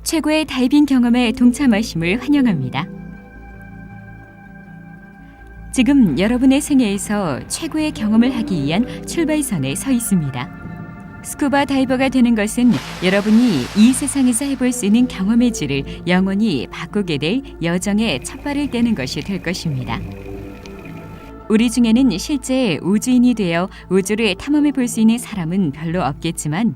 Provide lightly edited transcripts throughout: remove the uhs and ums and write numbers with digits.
최고의 다이빙 경험에 동참하심을 환영합니다. 지금 여러분의 생애에서 최고의 경험을 하기 위한 출발선에 서 있습니다. 스쿠버 다이버가 되는 것은 여러분이 이 세상에서 해볼 수 있는 경험의 질을 영원히 바꾸게 될 여정의 첫발을 떼는 것이 될 것입니다. 우리 중에는 실제 우주인이 되어 우주를 탐험해 볼 수 있는 사람은 별로 없겠지만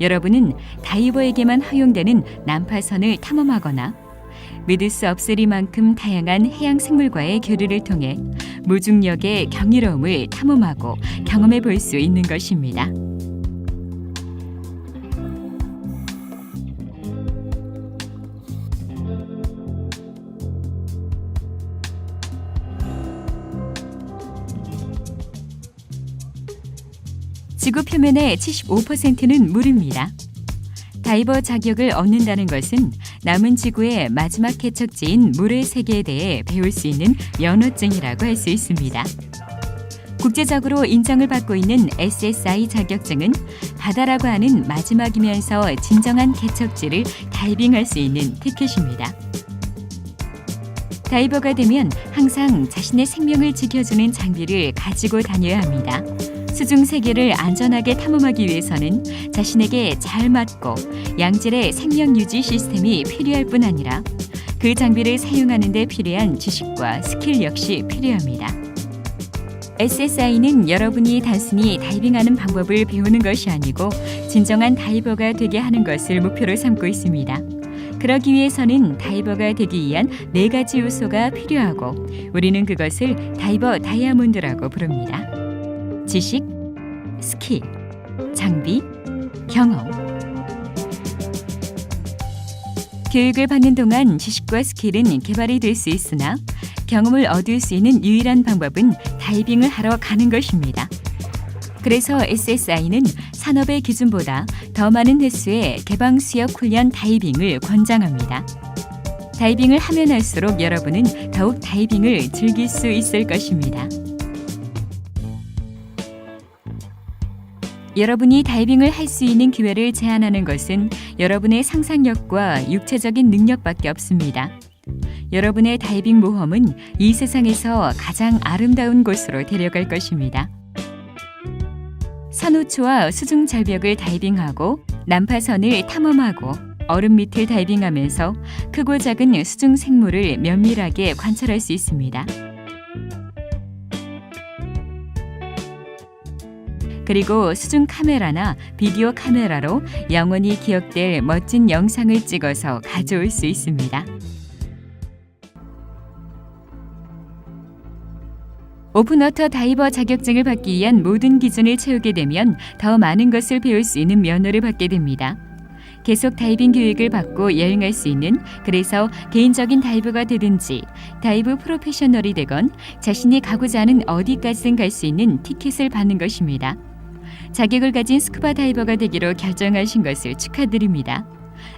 여러분은 다이버에게만 허용되는 난파선을 탐험하거나 믿을 수 없으리만큼 다양한 해양 생물과의 교류를 통해 무중력의 경이로움을 탐험하고 경험해 볼 수 있는 것입니다. 지구 표면의 75%는 물입니다. 다이버 자격을 얻는다는 것은 남은 지구의 마지막 개척지인 물의 세계에 대해 배울 수 있는 면허증이라고 할 수 있습니다. 국제적으로 인정을 받고 있는 SSI 자격증은 바다라고 하는 마지막이면서 진정한 개척지를 다이빙할 수 있는 티켓입니다. 다이버가 되면 항상 자신의 생명을 지켜주는 장비를 가지고 다녀야 합니다. 수중 세계를 안전하게 탐험하기 위해서는 자신에게 잘 맞고 양질의 생명 유지 시스템이 필요할 뿐 아니라 그 장비를 사용하는 데 필요한 지식과 스킬 역시 필요합니다. SSI는 여러분이 단순히 다이빙하는 방법을 배우는 것이 아니고 진정한 다이버가 되게 하는 것을 목표로 삼고 있습니다. 그러기 위해서는 다이버가 되기 위한 4가지 요소가 필요하고 우리는 그것을 다이버 다이아몬드라고 부릅니다. 지식, 스킬, 장비, 경험. 교육을 받는 동안 지식과 스킬은 개발이 될 수 있으나 경험을 얻을 수 있는 유일한 방법은 다이빙을 하러 가는 것입니다. 그래서 SSI는 산업의 기준보다 더 많은 횟수의 개방 수역 훈련 다이빙을 권장합니다. 다이빙을 하면 할수록 여러분은 더욱 다이빙을 즐길 수 있을 것입니다. 여러분이 다이빙을 할 수 있는 기회를 제한하는 것은 여러분의 상상력과 육체적인 능력밖에 없습니다. 여러분의 다이빙 모험은 이 세상에서 가장 아름다운 곳으로 데려갈 것입니다. 산호초와 수중 절벽을 다이빙하고 난파선을 탐험하고 얼음 밑을 다이빙하면서 크고 작은 수중 생물을 면밀하게 관찰할 수 있습니다. 그리고 수중 카메라나 비디오 카메라로 영원히 기억될 멋진 영상을 찍어서 가져올 수 있습니다. 오픈워터 다이버 자격증을 받기 위한 모든 기준을 채우게 되면 더 많은 것을 배울 수 있는 면허를 받게 됩니다. 계속 다이빙 교육을 받고 여행할 수 있는, 그래서 개인적인 다이버가 되든지 다이브 프로페셔널이 되건 자신이 가고자 하는 어디까지든 갈 수 있는 티켓을 받는 것입니다. 자격을 가진 스쿠버 다이버가 되기로 결정하신 것을 축하드립니다.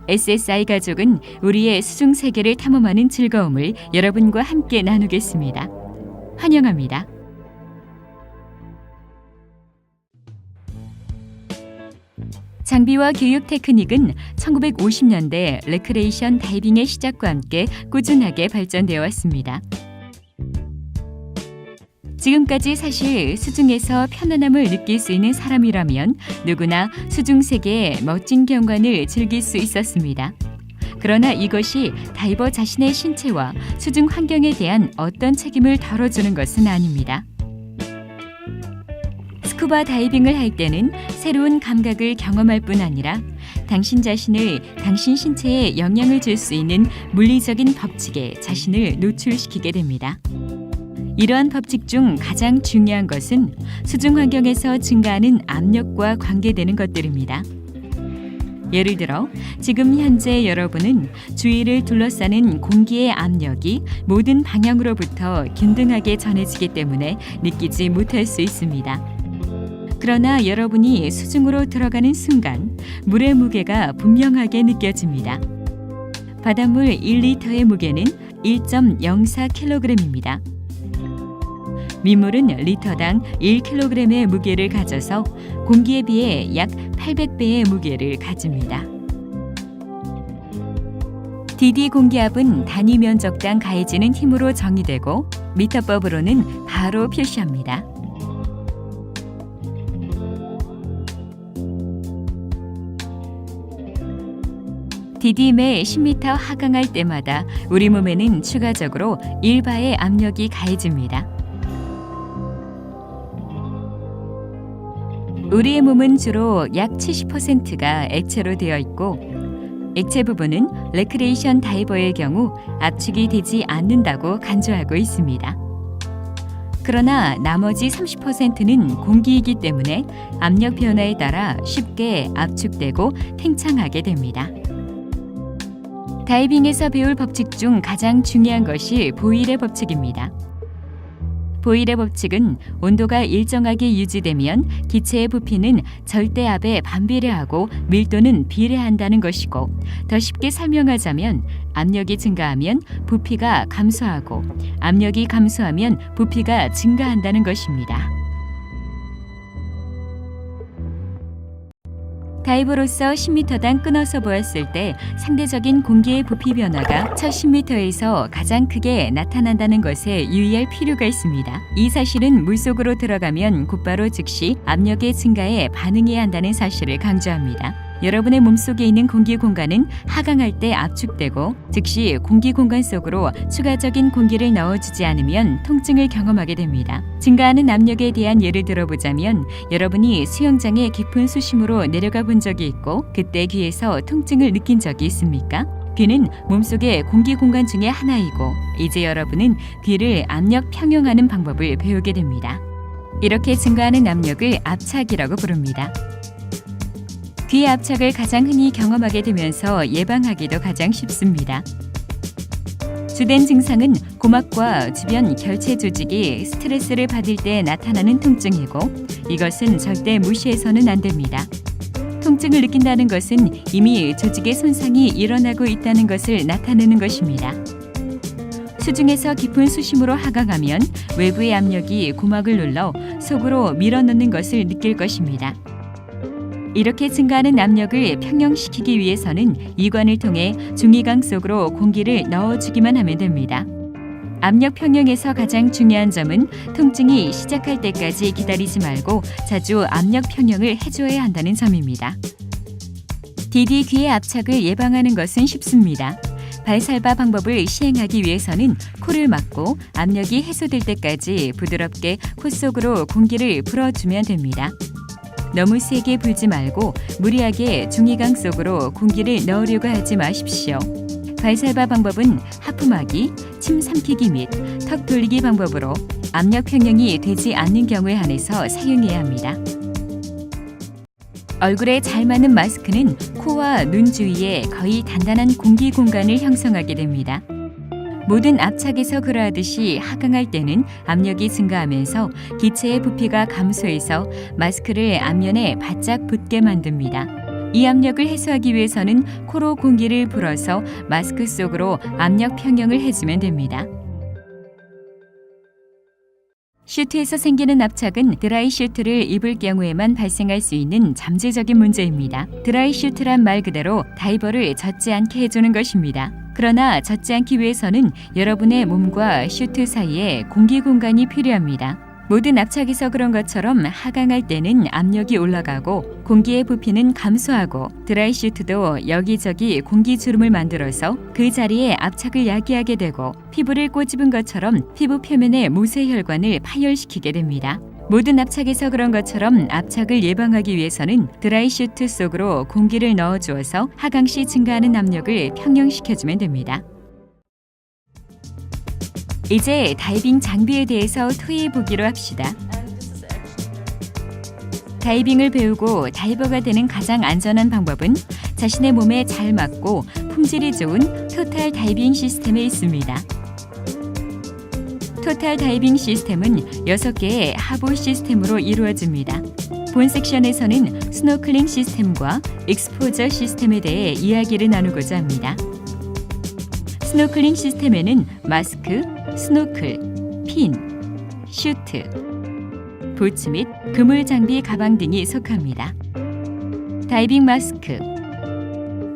SSI 가족은 우리의 수중 세계를 탐험하는 즐거움을 여러분과 함께 나누겠습니다. 환영합니다. 장비와 교육 테크닉은 1950년대 레크레이션 다이빙의 시작과 함께 꾸준하게 발전되어 왔습니다. 지금까지 사실 수중에서 편안함을 느낄 수 있는 사람이라면 누구나 수중 세계의 멋진 경관을 즐길 수 있었습니다. 그러나 이것이 다이버 자신의 신체와 수중 환경에 대한 어떤 책임을 덜어주는 것은 아닙니다. 스쿠버 다이빙을 할 때는 새로운 감각을 경험할 뿐 아니라 당신 자신을 당신 신체에 영향을 줄 수 있는 물리적인 법칙에 자신을 노출시키게 됩니다. 이러한 법칙 중 가장 중요한 것은 수중 환경에서 증가하는 압력과 관계되는 것들입니다. 예를 들어 지금 현재 여러분은 주위를 둘러싸는 공기의 압력이 모든 방향으로부터 균등하게 전해지기 때문에 느끼지 못할 수 있습니다. 그러나 여러분이 수중으로 들어가는 순간 물의 무게가 분명하게 느껴집니다. 바닷물 1리터의 무게는 1.04kg입니다. 민물은 리터당 1kg의 무게를 가져서 공기에 비해 약 800배의 무게를 가집니다. DD 공기압은 단위 면적당 가해지는 힘으로 정의되고 미터법으로는 바로 표시합니다. DD 매 10m 하강할 때마다 우리 몸에는 추가적으로 1바의 압력이 가해집니다. 우리의 몸은 주로 약 70%가 액체로 되어 있고 액체 부분은 레크레이션 다이버의 경우 압축이 되지 않는다고 간주하고 있습니다. 그러나 나머지 30%는 공기이기 때문에 압력 변화에 따라 쉽게 압축되고 팽창하게 됩니다. 다이빙에서 배울 법칙 중 가장 중요한 것이 보일의 법칙입니다. 보일의 법칙은 온도가 일정하게 유지되면 기체의 부피는 절대압에 반비례하고 밀도는 비례한다는 것이고, 더 쉽게 설명하자면 압력이 증가하면 부피가 감소하고 압력이 감소하면 부피가 증가한다는 것입니다. 다이버로서 10m당 끊어서 보았을 때 상대적인 공기의 부피 변화가 첫 10m에서 가장 크게 나타난다는 것에 유의할 필요가 있습니다. 이 사실은 물속으로 들어가면 곧바로 즉시 압력의 증가에 반응해야 한다는 사실을 강조합니다. 여러분의 몸속에 있는 공기 공간은 하강할 때 압축되고 즉시 공기 공간 속으로 추가적인 공기를 넣어주지 않으면 통증을 경험하게 됩니다. 증가하는 압력에 대한 예를 들어보자면 여러분이 수영장에 깊은 수심으로 내려가 본 적이 있고 그때 귀에서 통증을 느낀 적이 있습니까? 귀는 몸속의 공기 공간 중에 하나이고 이제 여러분은 귀를 압력 평형하는 방법을 배우게 됩니다. 이렇게 증가하는 압력을 압착이라고 부릅니다. 귀 압착을 가장 흔히 경험하게 되면서 예방하기도 가장 쉽습니다. 주된 증상은 고막과 주변 결체 조직이 스트레스를 받을 때 나타나는 통증이고 이것은 절대 무시해서는 안 됩니다. 통증을 느낀다는 것은 이미 조직의 손상이 일어나고 있다는 것을 나타내는 것입니다. 수중에서 깊은 수심으로 하강하면 외부의 압력이 고막을 눌러 속으로 밀어넣는 것을 느낄 것입니다. 이렇게 증가하는 압력을 평형시키기 위해서는 이관을 통해 중이강 속으로 공기를 넣어주기만 하면 됩니다. 압력 평형에서 가장 중요한 점은 통증이 시작할 때까지 기다리지 말고 자주 압력 평형을 해줘야 한다는 점입니다. DD 귀의 압착을 예방하는 것은 쉽습니다. 발살바 방법을 시행하기 위해서는 코를 막고 압력이 해소될 때까지 부드럽게 코 속으로 공기를 불어주면 됩니다. 너무 세게 불지 말고 무리하게 중이강 속으로 공기를 넣으려고 하지 마십시오. 발살바 방법은 하품하기, 침 삼키기 및 턱 돌리기 방법으로 압력 평형이 되지 않는 경우에 한해서 사용해야 합니다. 얼굴에 잘 맞는 마스크는 코와 눈 주위에 거의 단단한 공기 공간을 형성하게 됩니다. 모든 압착에서 그러하듯이 하강할 때는 압력이 증가하면서 기체의 부피가 감소해서 마스크를 앞면에 바짝 붙게 만듭니다. 이 압력을 해소하기 위해서는 코로 공기를 불어서 마스크 속으로 압력 평형을 해주면 됩니다. 슈트에서 생기는 압착은 드라이 슈트를 입을 경우에만 발생할 수 있는 잠재적인 문제입니다. 드라이 슈트란 말 그대로 다이버를 젖지 않게 해주는 것입니다. 그러나 젖지 않기 위해서는 여러분의 몸과 슈트 사이에 공기 공간이 필요합니다. 모든 압착에서 그런 것처럼 하강할 때는 압력이 올라가고 공기의 부피는 감소하고 드라이 슈트도 여기저기 공기 주름을 만들어서 그 자리에 압착을 야기하게 되고 피부를 꼬집은 것처럼 피부 표면의 모세혈관을 파열시키게 됩니다. 모든 압착에서 그런 것처럼 압착을 예방하기 위해서는 드라이 슈트 속으로 공기를 넣어주어서 하강 시 증가하는 압력을 평형시켜주면 됩니다. 이제 다이빙 장비에 대해서 토의해보기로 합시다. 다이빙을 배우고 다이버가 되는 가장 안전한 방법은 자신의 몸에 잘 맞고 품질이 좋은 토탈 다이빙 시스템에 있습니다. 토탈 다이빙 시스템은 6개의 하부 시스템으로 이루어집니다. 본 섹션에서는 스노클링 시스템과 익스포저 시스템에 대해 이야기를 나누고자 합니다. 스노클링 시스템에는 마스크, 스노클, 핀, 슈트, 부츠 및 그물 장비 가방 등이 속합니다. 다이빙 마스크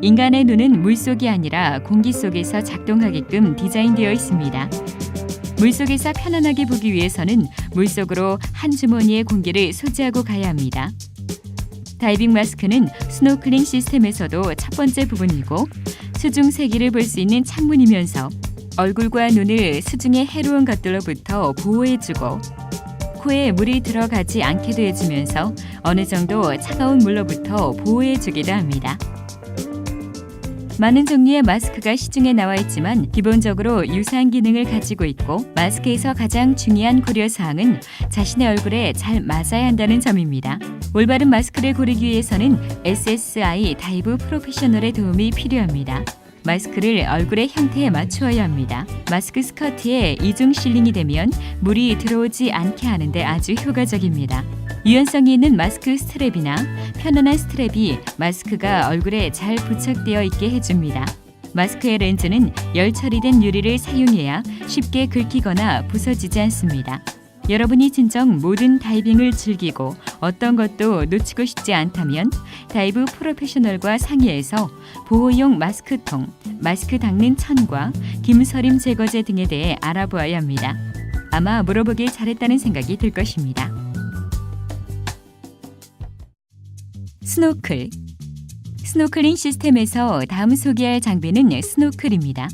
인간의 눈은 물속이 아니라 공기 속에서 작동하게끔 디자인되어 있습니다. 물속에서 편안하게 보기 위해서는 물속으로 한 주머니의 공기를 소지하고 가야 합니다. 다이빙 마스크는 스노클링 시스템에서도 첫 번째 부분이고 수중 세계를 볼 수 있는 창문이면서 얼굴과 눈을 수중의 해로운 것들로부터 보호해주고 코에 물이 들어가지 않게도 해주면서 어느 정도 차가운 물로부터 보호해주기도 합니다. 많은 종류의 마스크가 시중에 나와 있지만 기본적으로 유사한 기능을 가지고 있고 마스크에서 가장 중요한 고려사항은 자신의 얼굴에 잘 맞아야 한다는 점입니다. 올바른 마스크를 고르기 위해서는 SSI 다이브 프로페셔널의 도움이 필요합니다. 마스크를 얼굴의 형태에 맞추어야 합니다. 마스크 스커트에 이중 실링이 되면 물이 들어오지 않게 하는데 아주 효과적입니다. 유연성이 있는 마스크 스트랩이나 편안한 스트랩이 마스크가 얼굴에 잘 부착되어 있게 해줍니다. 마스크의 렌즈는 열 처리된 유리를 사용해야 쉽게 긁히거나 부서지지 않습니다. 여러분이 진정 모든 다이빙을 즐기고 어떤 것도 놓치고 싶지 않다면 다이브 프로페셔널과 상의해서 보호용 마스크통, 마스크 닦는 천과 김서림 제거제 등에 대해 알아보아야 합니다. 아마 물어보길 잘했다는 생각이 들 것입니다. 스노클. 스노클링 시스템에서 다음 소개할 장비는 스노클입니다.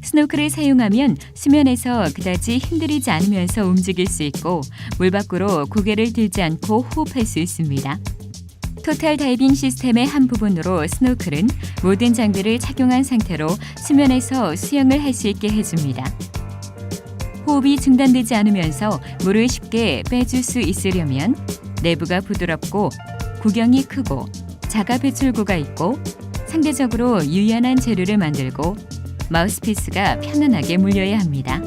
스노클을 사용하면 수면에서 그다지 힘들이지 않으면서 움직일 수 있고 물 밖으로 고개를 들지 않고 호흡할 수 있습니다. 토탈 다이빙 시스템의 한 부분으로 스노클은 모든 장비를 착용한 상태로 수면에서 수영을 할 수 있게 해줍니다. 호흡이 중단되지 않으면서 물을 쉽게 빼줄 수 있으려면 내부가 부드럽고 구경이 크고 자가 배출구가 있고 상대적으로 유연한 재료를 만들고 마우스피스가 편안하게 물려야 합니다.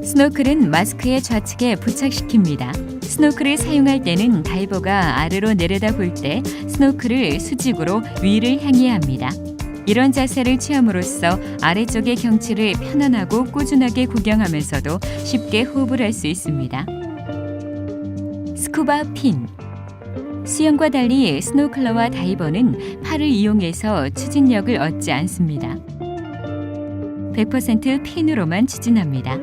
스노클은 마스크의 좌측에 부착시킵니다. 스노클을 사용할 때는 다이버가 아래로 내려다볼 때 스노클을 수직으로 위를 향해야 합니다. 이런 자세를 취함으로써 아래쪽의 경치를 편안하고 꾸준하게 구경하면서도 쉽게 호흡을 할 수 있습니다. 스쿠바 핀. 수영과 달리 스노클러와 다이버는 팔을 이용해서 추진력을 얻지 않습니다. 100% 핀으로만 추진합니다.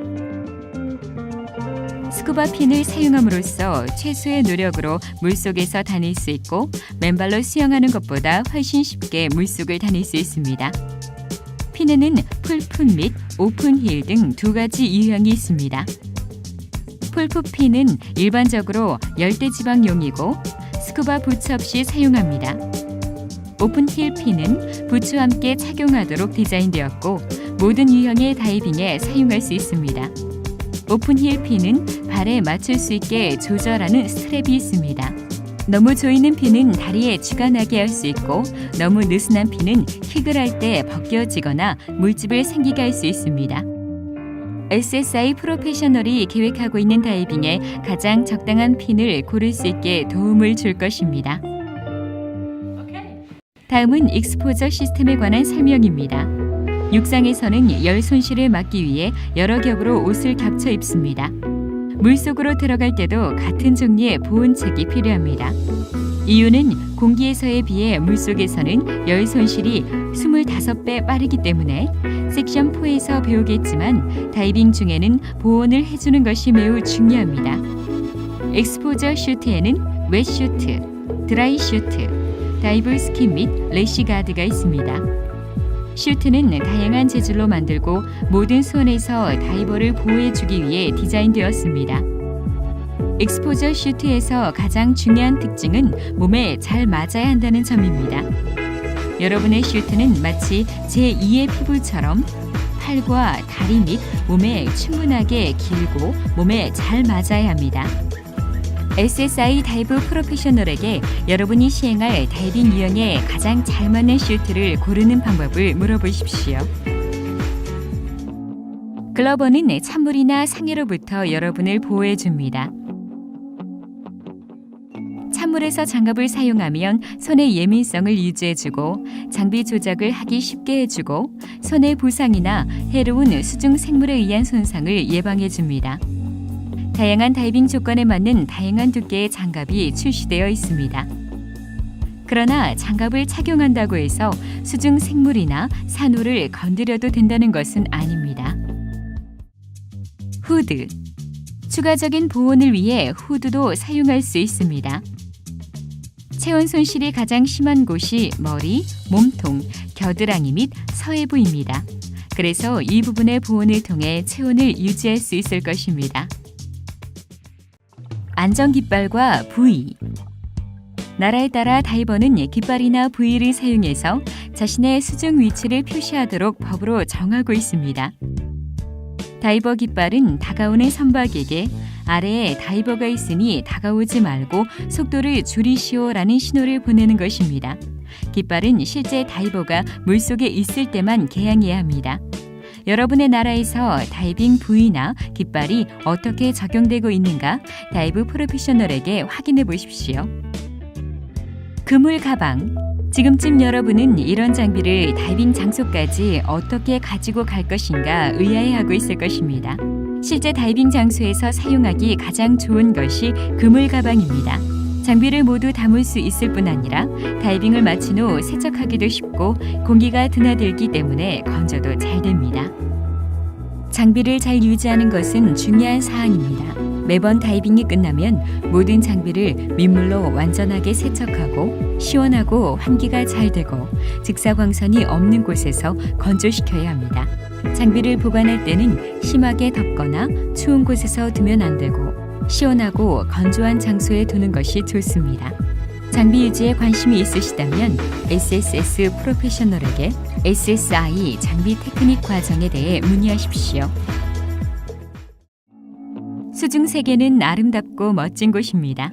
스쿠바 핀을 사용함으로써 최소의 노력으로 물속에서 다닐 수 있고 맨발로 수영하는 것보다 훨씬 쉽게 물속을 다닐 수 있습니다. 핀에는 풀풋 및 오픈힐 등 두 가지 유형이 있습니다. 풀풋 핀은 일반적으로 열대지방용이고 스쿠바 부츠 없이 사용합니다. 오픈힐 핀은 부츠와 함께 착용하도록 디자인되었고 모든 유형의 다이빙에 사용할 수 있습니다. 오픈힐 핀은 발에 맞출 수 있게 조절하는 스트랩이 있습니다. 너무 조이는 핀은 다리에 쥐가 나게 할 수 있고 너무 느슨한 핀은 킥을 할 때 벗겨지거나 물집을 생기게 할 수 있습니다. SSI 프로페셔널이 계획하고 있는 다이빙에 가장 적당한 핀을 고를 수 있게 도움을 줄 것입니다. 다음은 익스포저 시스템에 관한 설명입니다. 육상에서는 열 손실을 막기 위해 여러 겹으로 옷을 겹쳐 입습니다. 물속으로 들어갈 때도 같은 종류의 보온책이 필요합니다. 이유는 공기에서에 비해 물속에서는 열 손실이 25배 빠르기 때문에 섹션 4에서 배우겠지만 다이빙 중에는 보온을 해주는 것이 매우 중요합니다. 익스포저 슈트에는 웻 슈트, 드라이 슈트, 다이브 스킨 및 래시 가드가 있습니다. 슈트는 다양한 재질로 만들고 모든 수온에서 다이버를 보호해주기 위해 디자인되었습니다. 익스포저 슈트에서 가장 중요한 특징은 몸에 잘 맞아야 한다는 점입니다. 여러분의 슈트는 마치 제2의 피부처럼 팔과 다리 및 몸에 충분하게 길고 몸에 잘 맞아야 합니다. SSI 다이브 프로페셔널에게 여러분이 시행할 다이빙 유형에 가장 잘 맞는 슈트를 고르는 방법을 물어보십시오. 글러버는 찬물이나 상해로부터 여러분을 보호해줍니다. 찬물에서 장갑을 사용하면 손의 예민성을 유지해주고 장비 조작을 하기 쉽게 해주고 손의 부상이나 해로운 수중 생물에 의한 손상을 예방해줍니다. 다양한 다이빙 조건에 맞는 다양한 두께의 장갑이 출시되어 있습니다. 그러나 장갑을 착용한다고 해서 수중 생물이나 산호를 건드려도 된다는 것은 아닙니다. 후드. 추가적인 보온을 위해 후드도 사용할 수 있습니다. 체온 손실이 가장 심한 곳이 머리, 몸통, 겨드랑이 및 서해부입니다. 그래서 이 부분의 보온을 통해 체온을 유지할 수 있을 것입니다. 안전깃발과 부위. 나라에 따라 다이버는 깃발이나 부위를 사용해서 자신의 수중 위치를 표시하도록 법으로 정하고 있습니다. 다이버 깃발은 다가오는 선박에게 아래에 다이버가 있으니 다가오지 말고 속도를 줄이시오라는 신호를 보내는 것입니다. 깃발은 실제 다이버가 물속에 있을 때만 개양해야 합니다. 여러분의 나라에서 다이빙 부위나 깃발이 어떻게 적용되고 있는가 다이브 프로페셔널에게 확인해 보십시오. 그물 가방. 지금쯤 여러분은 이런 장비를 다이빙 장소까지 어떻게 가지고 갈 것인가 의아해하고 있을 것입니다. 실제 다이빙 장소에서 사용하기 가장 좋은 것이 그물 가방입니다. 장비를 모두 담을 수 있을 뿐 아니라 다이빙을 마친 후 세척하기도 쉽고 공기가 드나들기 때문에 건조도 잘 됩니다. 장비를 잘 유지하는 것은 중요한 사항입니다. 매번 다이빙이 끝나면 모든 장비를 민물로 완전하게 세척하고 시원하고 환기가 잘 되고 직사광선이 없는 곳에서 건조시켜야 합니다. 장비를 보관할 때는 심하게 덥거나 추운 곳에서 두면 안 되고 시원하고 건조한 장소에 두는 것이 좋습니다. 장비 유지에 관심이 있으시다면 SSS 프로페셔널에게 SSI 장비 테크닉 과정에 대해 문의하십시오. 수중 세계는 아름답고 멋진 곳입니다.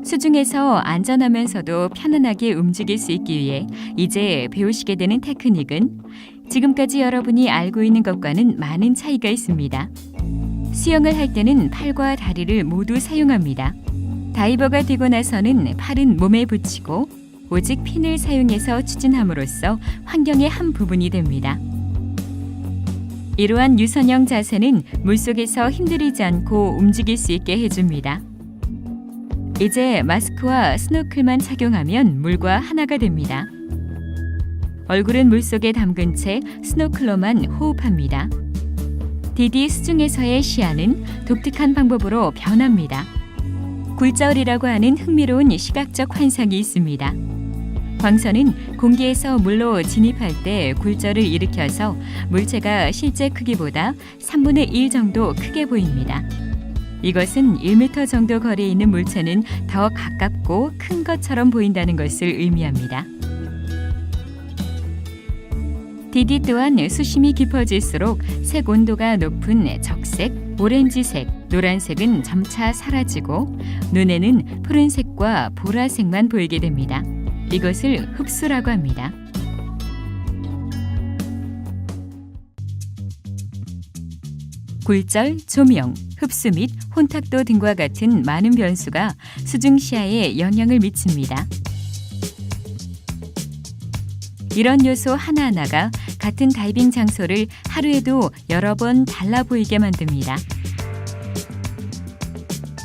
수중에서 안전하면서도 편안하게 움직일 수 있기 위해 이제 배우시게 되는 테크닉은 지금까지 여러분이 알고 있는 것과는 많은 차이가 있습니다. 수영을 할 때는 팔과 다리를 모두 사용합니다. 다이버가 되고 나서는 팔은 몸에 붙이고 오직 핀을 사용해서 추진함으로써 환경의 한 부분이 됩니다. 이러한 유선형 자세는 물속에서 힘들이지 않고 움직일 수 있게 해줍니다. 이제 마스크와 스노클만 착용하면 물과 하나가 됩니다. 얼굴은 물속에 담근 채 스노클로만 호흡합니다. DD 수중에서의 시야는 독특한 방법으로 변합니다. 굴절이라고 하는 흥미로운 시각적 환상이 있습니다. 광선은 공기에서 물로 진입할 때 굴절을 일으켜서 물체가 실제 크기보다 3분의 1 정도 크게 보입니다. 이것은 1m 정도 거리에 있는 물체는 더 가깝고 큰 것처럼 보인다는 것을 의미합니다. DD 또한 수심이 깊어질수록 색 온도가 높은 적색, 오렌지색, 노란색은 점차 사라지고 눈에는 푸른색과 보라색만 보이게 됩니다. 이것을 흡수라고 합니다. 굴절, 조명, 흡수 및 혼탁도 등과 같은 많은 변수가 수중 시야에 영향을 미칩니다. 이런 요소 하나하나가 같은 다이빙 장소를 하루에도 여러 번 달라 보이게 만듭니다.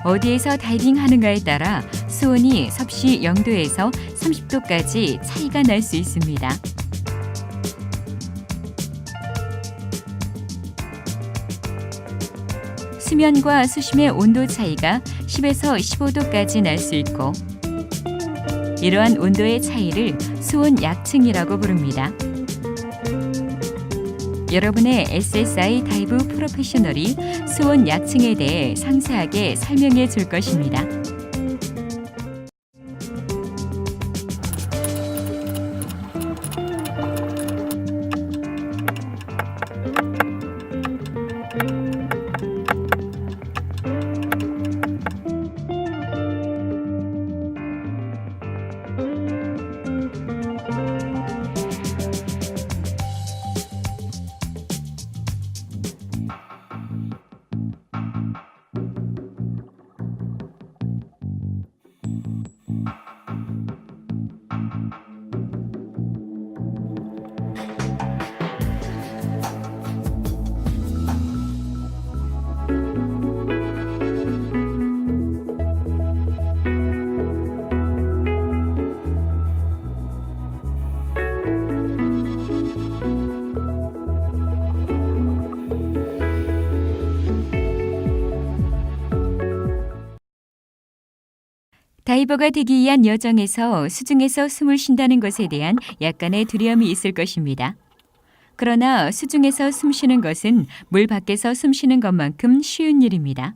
어디에서 다이빙하는가에 따라 수온이 섭씨 0도에서 30도까지 차이가 날 수 있습니다. 수면과 수심의 온도 차이가 10에서 15도까지 날 수 있고 이러한 온도의 차이를 수온 약층이라고 부릅니다. 여러분의 SSI 다이브 프로페셔널이 수온 약층에 대해 상세하게 설명해 줄 것입니다. 다이버가 되기 위한 여정에서 수중에서 숨을 쉰다는 것에 대한 약간의 두려움이 있을 것입니다. 그러나 수중에서 숨 쉬는 것은 물 밖에서 숨 쉬는 것만큼 쉬운 일입니다.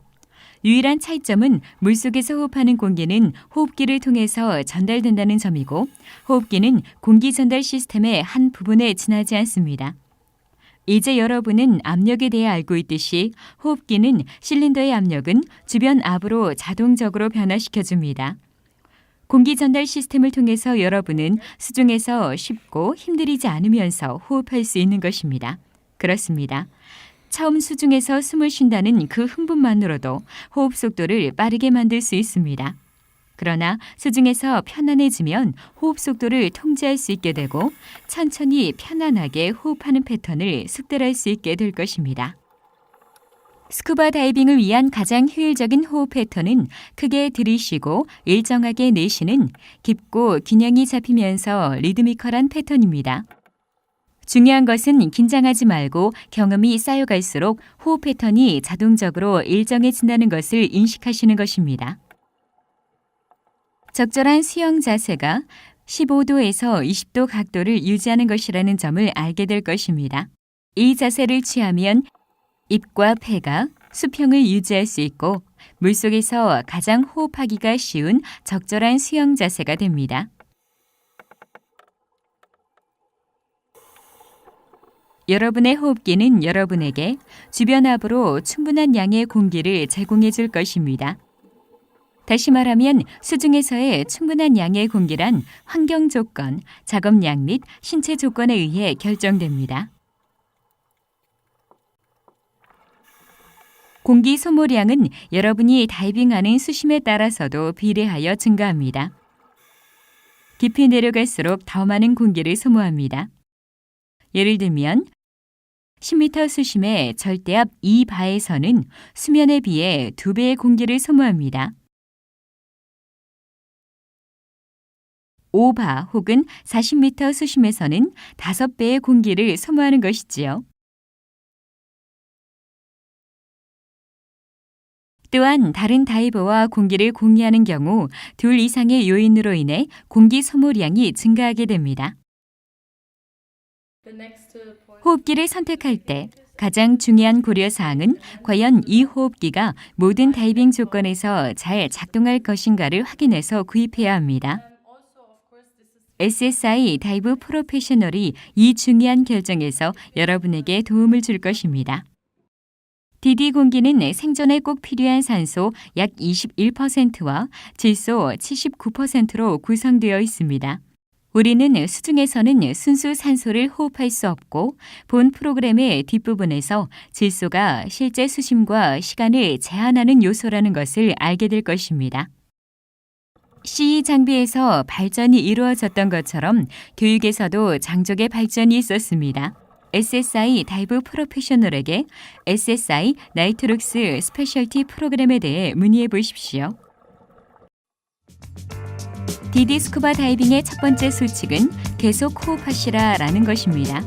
유일한 차이점은 물속에서 호흡하는 공기는 호흡기를 통해서 전달된다는 점이고 호흡기는 공기 전달 시스템의 한 부분에 지나지 않습니다. 이제 여러분은 압력에 대해 알고 있듯이 호흡기는 실린더의 압력은 주변 압으로 자동적으로 변화시켜줍니다. 공기 전달 시스템을 통해서 여러분은 수중에서 쉽고 힘들이지 않으면서 호흡할 수 있는 것입니다. 그렇습니다. 처음 수중에서 숨을 쉰다는 그 흥분만으로도 호흡 속도를 빠르게 만들 수 있습니다. 그러나 수중에서 편안해지면 호흡 속도를 통제할 수 있게 되고 천천히 편안하게 호흡하는 패턴을 숙달할 수 있게 될 것입니다. 스쿠버 다이빙을 위한 가장 효율적인 호흡 패턴은 크게 들이쉬고 일정하게 내쉬는 깊고 균형이 잡히면서 리드미컬한 패턴입니다. 중요한 것은 긴장하지 말고 경험이 쌓여갈수록 호흡 패턴이 자동적으로 일정해진다는 것을 인식하시는 것입니다. 적절한 수영 자세가 15도에서 20도 각도를 유지하는 것이라는 점을 알게 될 것입니다. 이 자세를 취하면 입과 폐가 수평을 유지할 수 있고 물속에서 가장 호흡하기가 쉬운 적절한 수영 자세가 됩니다. 여러분의 호흡기는 여러분에게 주변 압으로 충분한 양의 공기를 제공해 줄 것입니다. 다시 말하면 수중에서의 충분한 양의 공기란 환경 조건, 작업량 및 신체 조건에 의해 결정됩니다. 공기 소모량은 여러분이 다이빙하는 수심에 따라서도 비례하여 증가합니다. 깊이 내려갈수록 더 많은 공기를 소모합니다. 예를 들면 10m 수심의 절대압 2바에서는 수면에 비해 2배의 공기를 소모합니다. 5바 혹은 40m 수심에서는 5배의 공기를 소모하는 것이지요. 또한 다른 다이버와 공기를 공유하는 경우 둘 이상의 요인으로 인해 공기 소모량이 증가하게 됩니다. 호흡기를 선택할 때 가장 중요한 고려사항은 과연 이 호흡기가 모든 다이빙 조건에서 잘 작동할 것인가를 확인해서 구입해야 합니다. SSI 다이브 프로페셔널이 이 중요한 결정에서 여러분에게 도움을 줄 것입니다. DD 공기는 생존에 꼭 필요한 산소 약 21%와 질소 79%로 구성되어 있습니다. 우리는 수중에서는 순수 산소를 호흡할 수 없고 본 프로그램의 뒷부분에서 질소가 실제 수심과 시간을 제한하는 요소라는 것을 알게 될 것입니다. CE 장비에서 발전이 이루어졌던 것처럼 교육에서도 장족의 발전이 있었습니다. SSI 다이브 프로페셔널에게 SSI 나이트룩스 스페셜티 프로그램에 대해 문의해 보십시오. DD 스쿠버 다이빙의 첫 번째 수칙은 계속 호흡하시라라는 것입니다.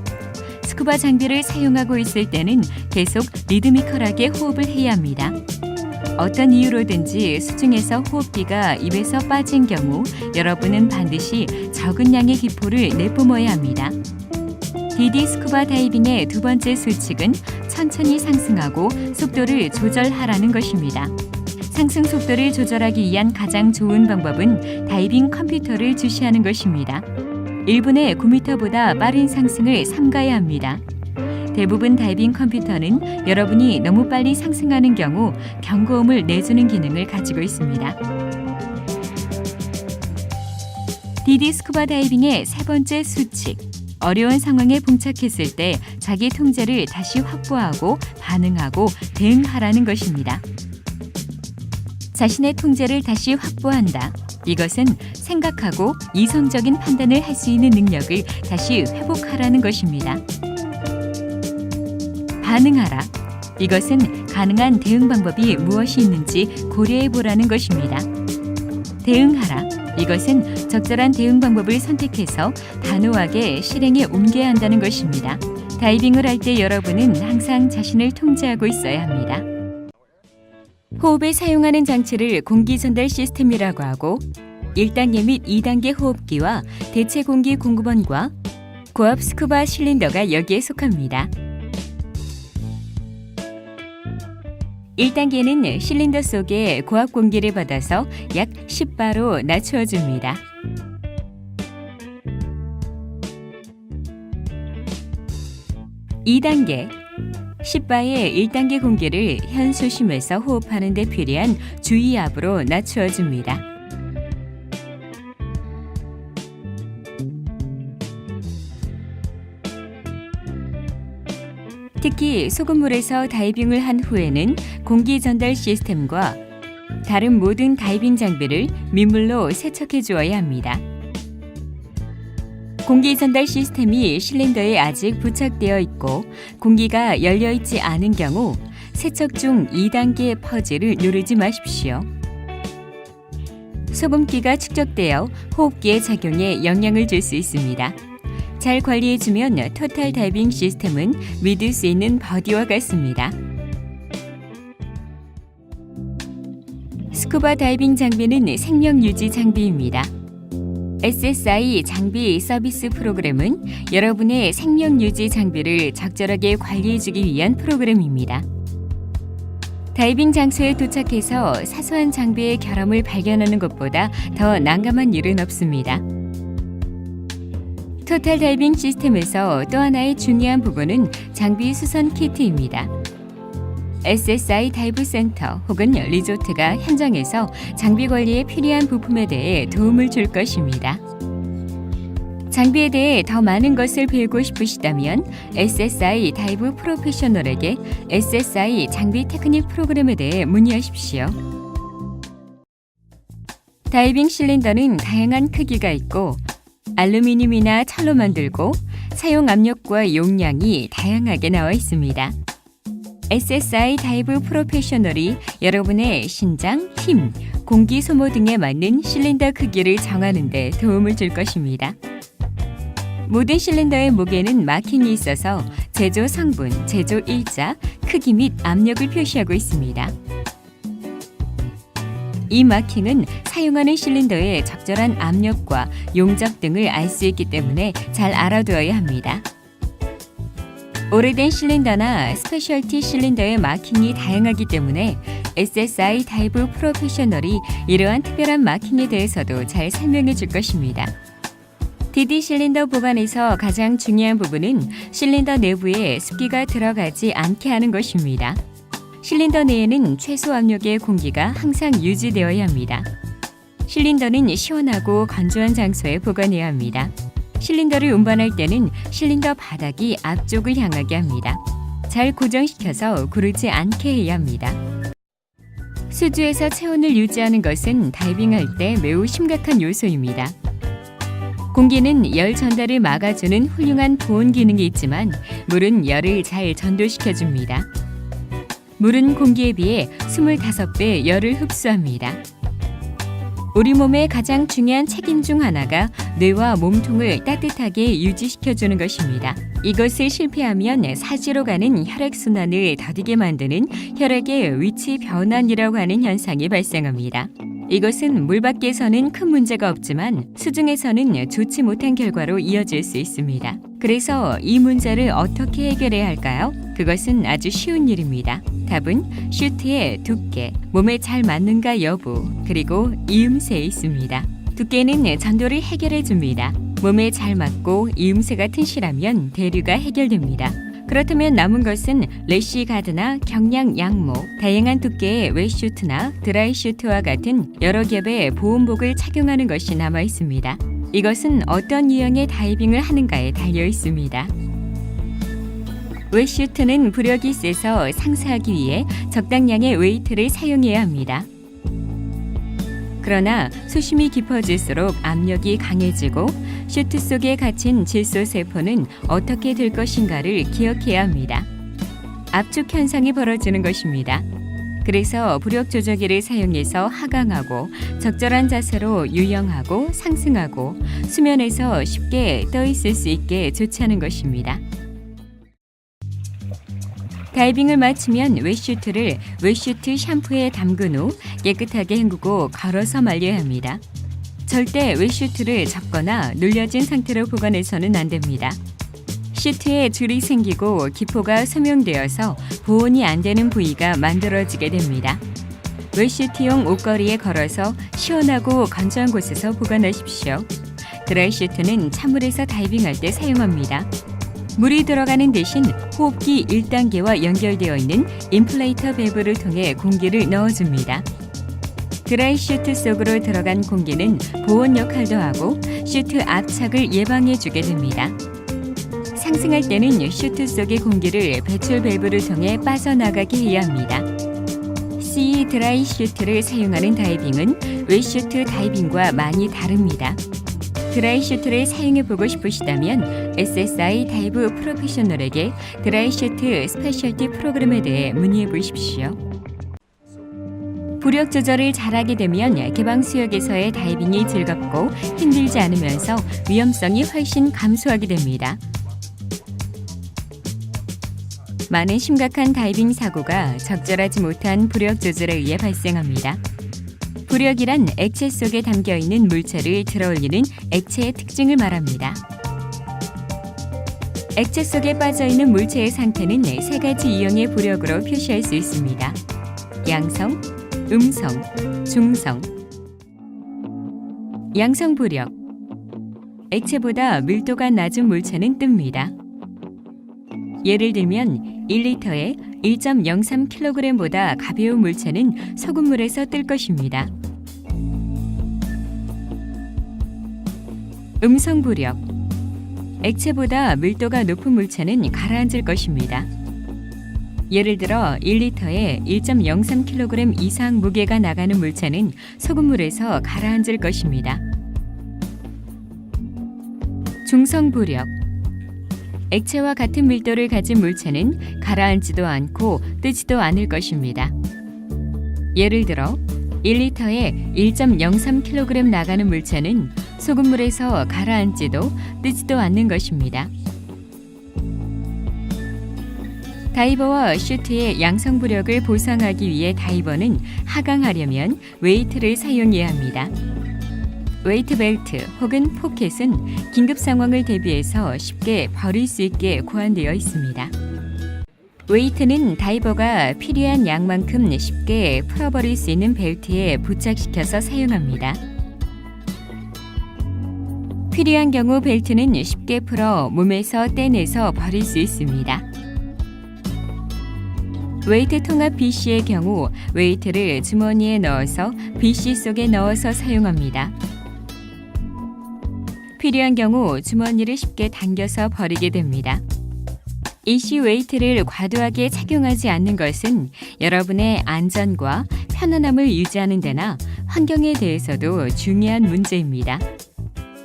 스쿠버 장비를 사용하고 있을 때는 계속 리드미컬하게 호흡을 해야 합니다. 어떤 이유로든지 수중에서 호흡기가 입에서 빠진 경우 여러분은 반드시 적은 양의 기포를 내뿜어야 합니다. DD 스쿠버 다이빙의 두 번째 수칙은 천천히 상승하고 속도를 조절하라는 것입니다. 상승 속도를 조절하기 위한 가장 좋은 방법은 다이빙 컴퓨터를 주시하는 것입니다. 1분에 9m보다 빠른 상승을 삼가야 합니다. 대부분 다이빙 컴퓨터는 여러분이 너무 빨리 상승하는 경우 경고음을 내주는 기능을 가지고 있습니다. DD 스쿠버 다이빙의 세 번째 수칙. 어려운 상황에 봉착했을 때 자기 통제를 다시 확보하고 반응하고 대응하라는 것입니다. 자신의 통제를 다시 확보한다. 이것은 생각하고 이성적인 판단을 할 수 있는 능력을 다시 회복하라는 것입니다. 반응하라. 이것은 가능한 대응 방법이 무엇이 있는지 고려해 보라는 것입니다. 대응하라. 이것은 적절한 대응 방법을 선택해서 단호하게 실행에 옮겨야 한다는 것입니다. 다이빙을 할 때 여러분은 항상 자신을 통제하고 있어야 합니다. 호흡에 사용하는 장치를 공기 전달 시스템이라고 하고 1단계 및 2단계 호흡기와 대체 공기 공급원과 고압 스쿠바 실린더가 여기에 속합니다. 1단계는 실린더 속에 고압 공기를 받아서 약 10바로 낮추어 줍니다. 2단계 10바의 1단계 공기를 현 수심에서 호흡하는 데 필요한 주의압으로 낮추어 줍니다. 특히 소금물에서 다이빙을 한 후에는 공기 전달 시스템과 다른 모든 다이빙 장비를 민물로 세척해 주어야 합니다. 공기 전달 시스템이 실린더에 아직 부착되어 있고 공기가 열려 있지 않은 경우 세척 중 2단계 퍼즈를 누르지 마십시오. 소금기가 축적되어 호흡기의 작용에 영향을 줄 수 있습니다. 잘 관리해주면 토탈 다이빙 시스템은 믿을 수 있는 버디와 같습니다. 스쿠바 다이빙 장비는 생명 유지 장비입니다. SSI 장비 서비스 프로그램은 여러분의 생명 유지 장비를 적절하게 관리해주기 위한 프로그램입니다. 다이빙 장소에 도착해서 사소한 장비의 결함을 발견하는 것보다 더 난감한 일은 없습니다. 토탈 다이빙 시스템에서 또 하나의 중요한 부분은 장비 수선 키트입니다. SSI 다이브 센터 혹은 리조트가 현장에서 장비 관리에 필요한 부품에 대해 도움을 줄 것입니다. 장비에 대해 더 많은 것을 배우고 싶으시다면 SSI 다이브 프로페셔널에게 SSI 장비 테크닉 프로그램에 대해 문의하십시오. 다이빙 실린더는 다양한 크기가 있고 알루미늄이나 철로 만들고 사용 압력과 용량이 다양하게 나와 있습니다. SSI 다이브 프로페셔널이 여러분의 신장, 힘, 공기 소모 등에 맞는 실린더 크기를 정하는 데 도움을 줄 것입니다. 모든 실린더의 목에는 마킹이 있어서 제조 성분, 제조 일자, 크기 및 압력을 표시하고 있습니다. 이 마킹은 사용하는 실린더의 적절한 압력과 용적 등을 알 수 있기 때문에 잘 알아두어야 합니다. 오래된 실린더나 스페셜티 실린더의 마킹이 다양하기 때문에 SSI 다이브 프로페셔널이 이러한 특별한 마킹에 대해서도 잘 설명해 줄 것입니다. DD 실린더 보관에서 가장 중요한 부분은 실린더 내부에 습기가 들어가지 않게 하는 것입니다. 실린더 내에는 최소 압력의 공기가 항상 유지되어야 합니다. 실린더는 시원하고 건조한 장소에 보관해야 합니다. 실린더를 운반할 때는 실린더 바닥이 앞쪽을 향하게 합니다. 잘 고정시켜서 구르지 않게 해야 합니다. 수주에서 체온을 유지하는 것은 다이빙할 때 매우 심각한 요소입니다. 공기는 열 전달을 막아주는 훌륭한 보온 기능이 있지만 물은 열을 잘 전도시켜줍니다. 물은 공기에 비해 25배 열을 흡수합니다. 우리 몸의 가장 중요한 책임 중 하나가 뇌와 몸통을 따뜻하게 유지시켜주는 것입니다. 이것을 실패하면 사지로 가는 혈액순환을 더디게 만드는 혈액의 위치 변환이라고 하는 현상이 발생합니다. 이것은 물 밖에서는 큰 문제가 없지만 수중에서는 좋지 못한 결과로 이어질 수 있습니다. 그래서 이 문제를 어떻게 해결해야 할까요? 그것은 아주 쉬운 일입니다. 답은 슈트의 두께, 몸에 잘 맞는가 여부, 그리고 이음새에 있습니다. 두께는 전도를 해결해 줍니다. 몸에 잘 맞고 이음새가 튼실하면 대류가 해결됩니다. 그렇다면 남은 것은 래시 가드나 경량 양모, 다양한 두께의 웨슈트나 드라이 슈트와 같은 여러 겹의 보온복을 착용하는 것이 남아 있습니다. 이것은 어떤 유형의 다이빙을 하는가에 달려 있습니다. 웨슈트는 부력이 세서 상승하기 위해 적당량의 웨이트를 사용해야 합니다. 그러나 수심이 깊어질수록 압력이 강해지고 슈트 속에 갇힌 질소세포는 어떻게 될 것인가를 기억해야 합니다. 압축 현상이 벌어지는 것입니다. 그래서 부력 조절기를 사용해서 하강하고 적절한 자세로 유영하고 상승하고 수면에서 쉽게 떠 있을 수 있게 조치하는 것입니다. 다이빙을 마치면 웨트슈트를 웨트슈트 샴푸에 담근 후 깨끗하게 헹구고 걸어서 말려야 합니다. 절대 웨트슈트를 접거나 눌려진 상태로 보관해서는 안 됩니다. 슈트에 줄이 생기고 기포가 소명되어서 보온이 안 되는 부위가 만들어지게 됩니다. 웨트슈트용 옷걸이에 걸어서 시원하고 건조한 곳에서 보관하십시오. 드라이슈트는 찬물에서 다이빙할 때 사용합니다. 물이 들어가는 대신 호흡기 1단계와 연결되어 있는 인플레이터 밸브를 통해 공기를 넣어줍니다. 드라이슈트 속으로 들어간 공기는 보온 역할도 하고 슈트 압착을 예방해주게 됩니다. 상승할 때는 슈트 속의 공기를 배출 밸브를 통해 빠져나가게 해야 합니다. C 드라이 슈트를 사용하는 다이빙은 웨트슈트 다이빙과 많이 다릅니다. 드라이 슈트를 사용해보고 싶으시다면 SSI 다이브 프로페셔널에게 드라이 슈트 스페셜티 프로그램에 대해 문의해 보십시오. 부력 조절을 잘하게 되면 개방 수역에서의 다이빙이 즐겁고 힘들지 않으면서 위험성이 훨씬 감소하게 됩니다. 많은 심각한 다이빙 사고가 적절하지 못한 부력 조절에 의해 발생합니다. 부력이란 액체 속에 담겨있는 물체를 들어올리는 액체의 특징을 말합니다. 액체 속에 빠져있는 물체의 상태는 세 가지 유형의 부력으로 표시할 수 있습니다. 양성, 음성, 중성. 양성 부력. 액체보다 밀도가 낮은 물체는 뜹니다. 예를 들면 1리터에 1.03kg보다 가벼운 물체는 소금물에서 뜰 것입니다. 음성 부력. 액체보다 밀도가 높은 물체는 가라앉을 것입니다. 예를 들어 1리터에 1.03kg 이상 무게가 나가는 물체는 소금물에서 가라앉을 것입니다. 중성 부력. 액체와 같은 밀도를 가진 물체는 가라앉지도 않고 뜨지도 않을 것입니다. 예를 들어 1리터에 1.03kg 나가는 물체는 소금물에서 가라앉지도 뜨지도 않는 것입니다. 다이버와 슈트의 양성 부력을 보상하기 위해 다이버는 하강하려면 웨이트를 사용해야 합니다. 웨이트 벨트 혹은 포켓은 긴급 상황을 대비해서 쉽게 버릴 수 있게 고안되어 있습니다. 웨이트는 다이버가 필요한 양만큼 쉽게 풀어버릴 수 있는 벨트에 부착시켜서 사용합니다. 필요한 경우 벨트는 쉽게 풀어 몸에서 떼내서 버릴 수 있습니다. 웨이트 통합 BC의 경우 웨이트를 주머니에 넣어서 BC 속에 넣어서 사용합니다. 필요한 경우 주머니를 쉽게 당겨서 버리게 됩니다. EC 웨이트를 과도하게 착용하지 않는 것은 여러분의 안전과 편안함을 유지하는 데나 환경에 대해서도 중요한 문제입니다.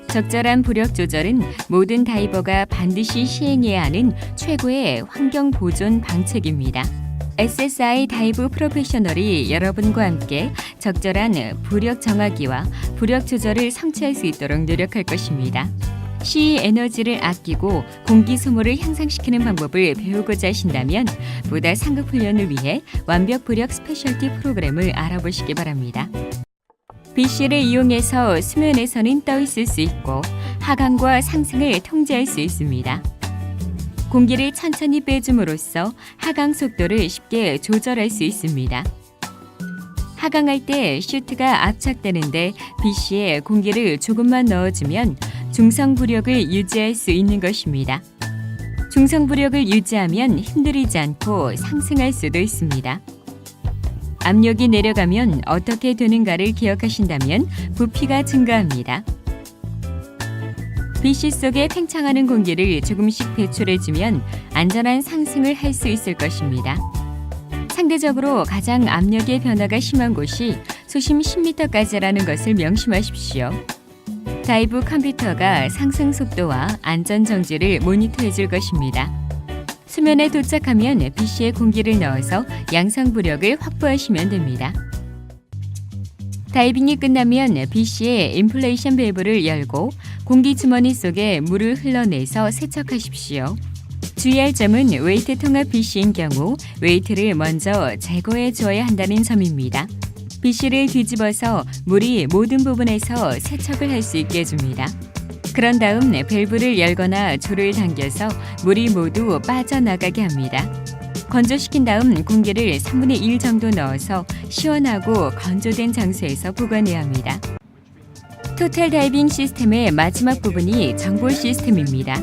적절한 부력 조절은 모든 다이버가 반드시 시행해야 하는 최고의 환경 보존 방책입니다. SSI 다이브 프로페셔널이 여러분과 함께 적절한 부력 정하기와 부력 조절을 성취할 수 있도록 노력할 것입니다. CE 에너지를 아끼고 공기 소모를 향상시키는 방법을 배우고자 하신다면 보다 상급 훈련을 위해 완벽 부력 스페셜티 프로그램을 알아보시기 바랍니다. BC를 이용해서 수면에서는 떠 있을 수 있고 하강과 상승을 통제할 수 있습니다. 공기를 천천히 빼줌으로써 하강 속도를 쉽게 조절할 수 있습니다. 하강할 때 슈트가 압착되는데 BC에 공기를 조금만 넣어주면 중성 부력을 유지할 수 있는 것입니다. 중성 부력을 유지하면 힘들이지 않고 상승할 수도 있습니다. 압력이 내려가면 어떻게 되는가를 기억하신다면 부피가 증가합니다. BC 속에 팽창하는 공기를 조금씩 배출해주면 안전한 상승을 할 수 있을 것입니다. 상대적으로 가장 압력의 변화가 심한 곳이 수심 10m까지라는 것을 명심하십시오. 다이브 컴퓨터가 상승 속도와 안전 정지를 모니터해 줄 것입니다. 수면에 도착하면 BC에 공기를 넣어서 양성 부력을 확보하시면 됩니다. 다이빙이 끝나면 BC의 인플레이션 밸브를 열고 공기 주머니 속에 물을 흘러내서 세척하십시오. 주의할 점은 웨이트 통합 BC인 경우 웨이트를 먼저 제거해 주어야 한다는 점입니다. BC를 뒤집어서 물이 모든 부분에서 세척을 할 수 있게 해줍니다. 그런 다음 밸브를 열거나 줄을 당겨서 물이 모두 빠져나가게 합니다. 건조시킨 다음 공기를 3분의 1 정도 넣어서 시원하고 건조된 장소에서 보관해야 합니다. 토탈 다이빙 시스템의 마지막 부분이 정보 시스템입니다.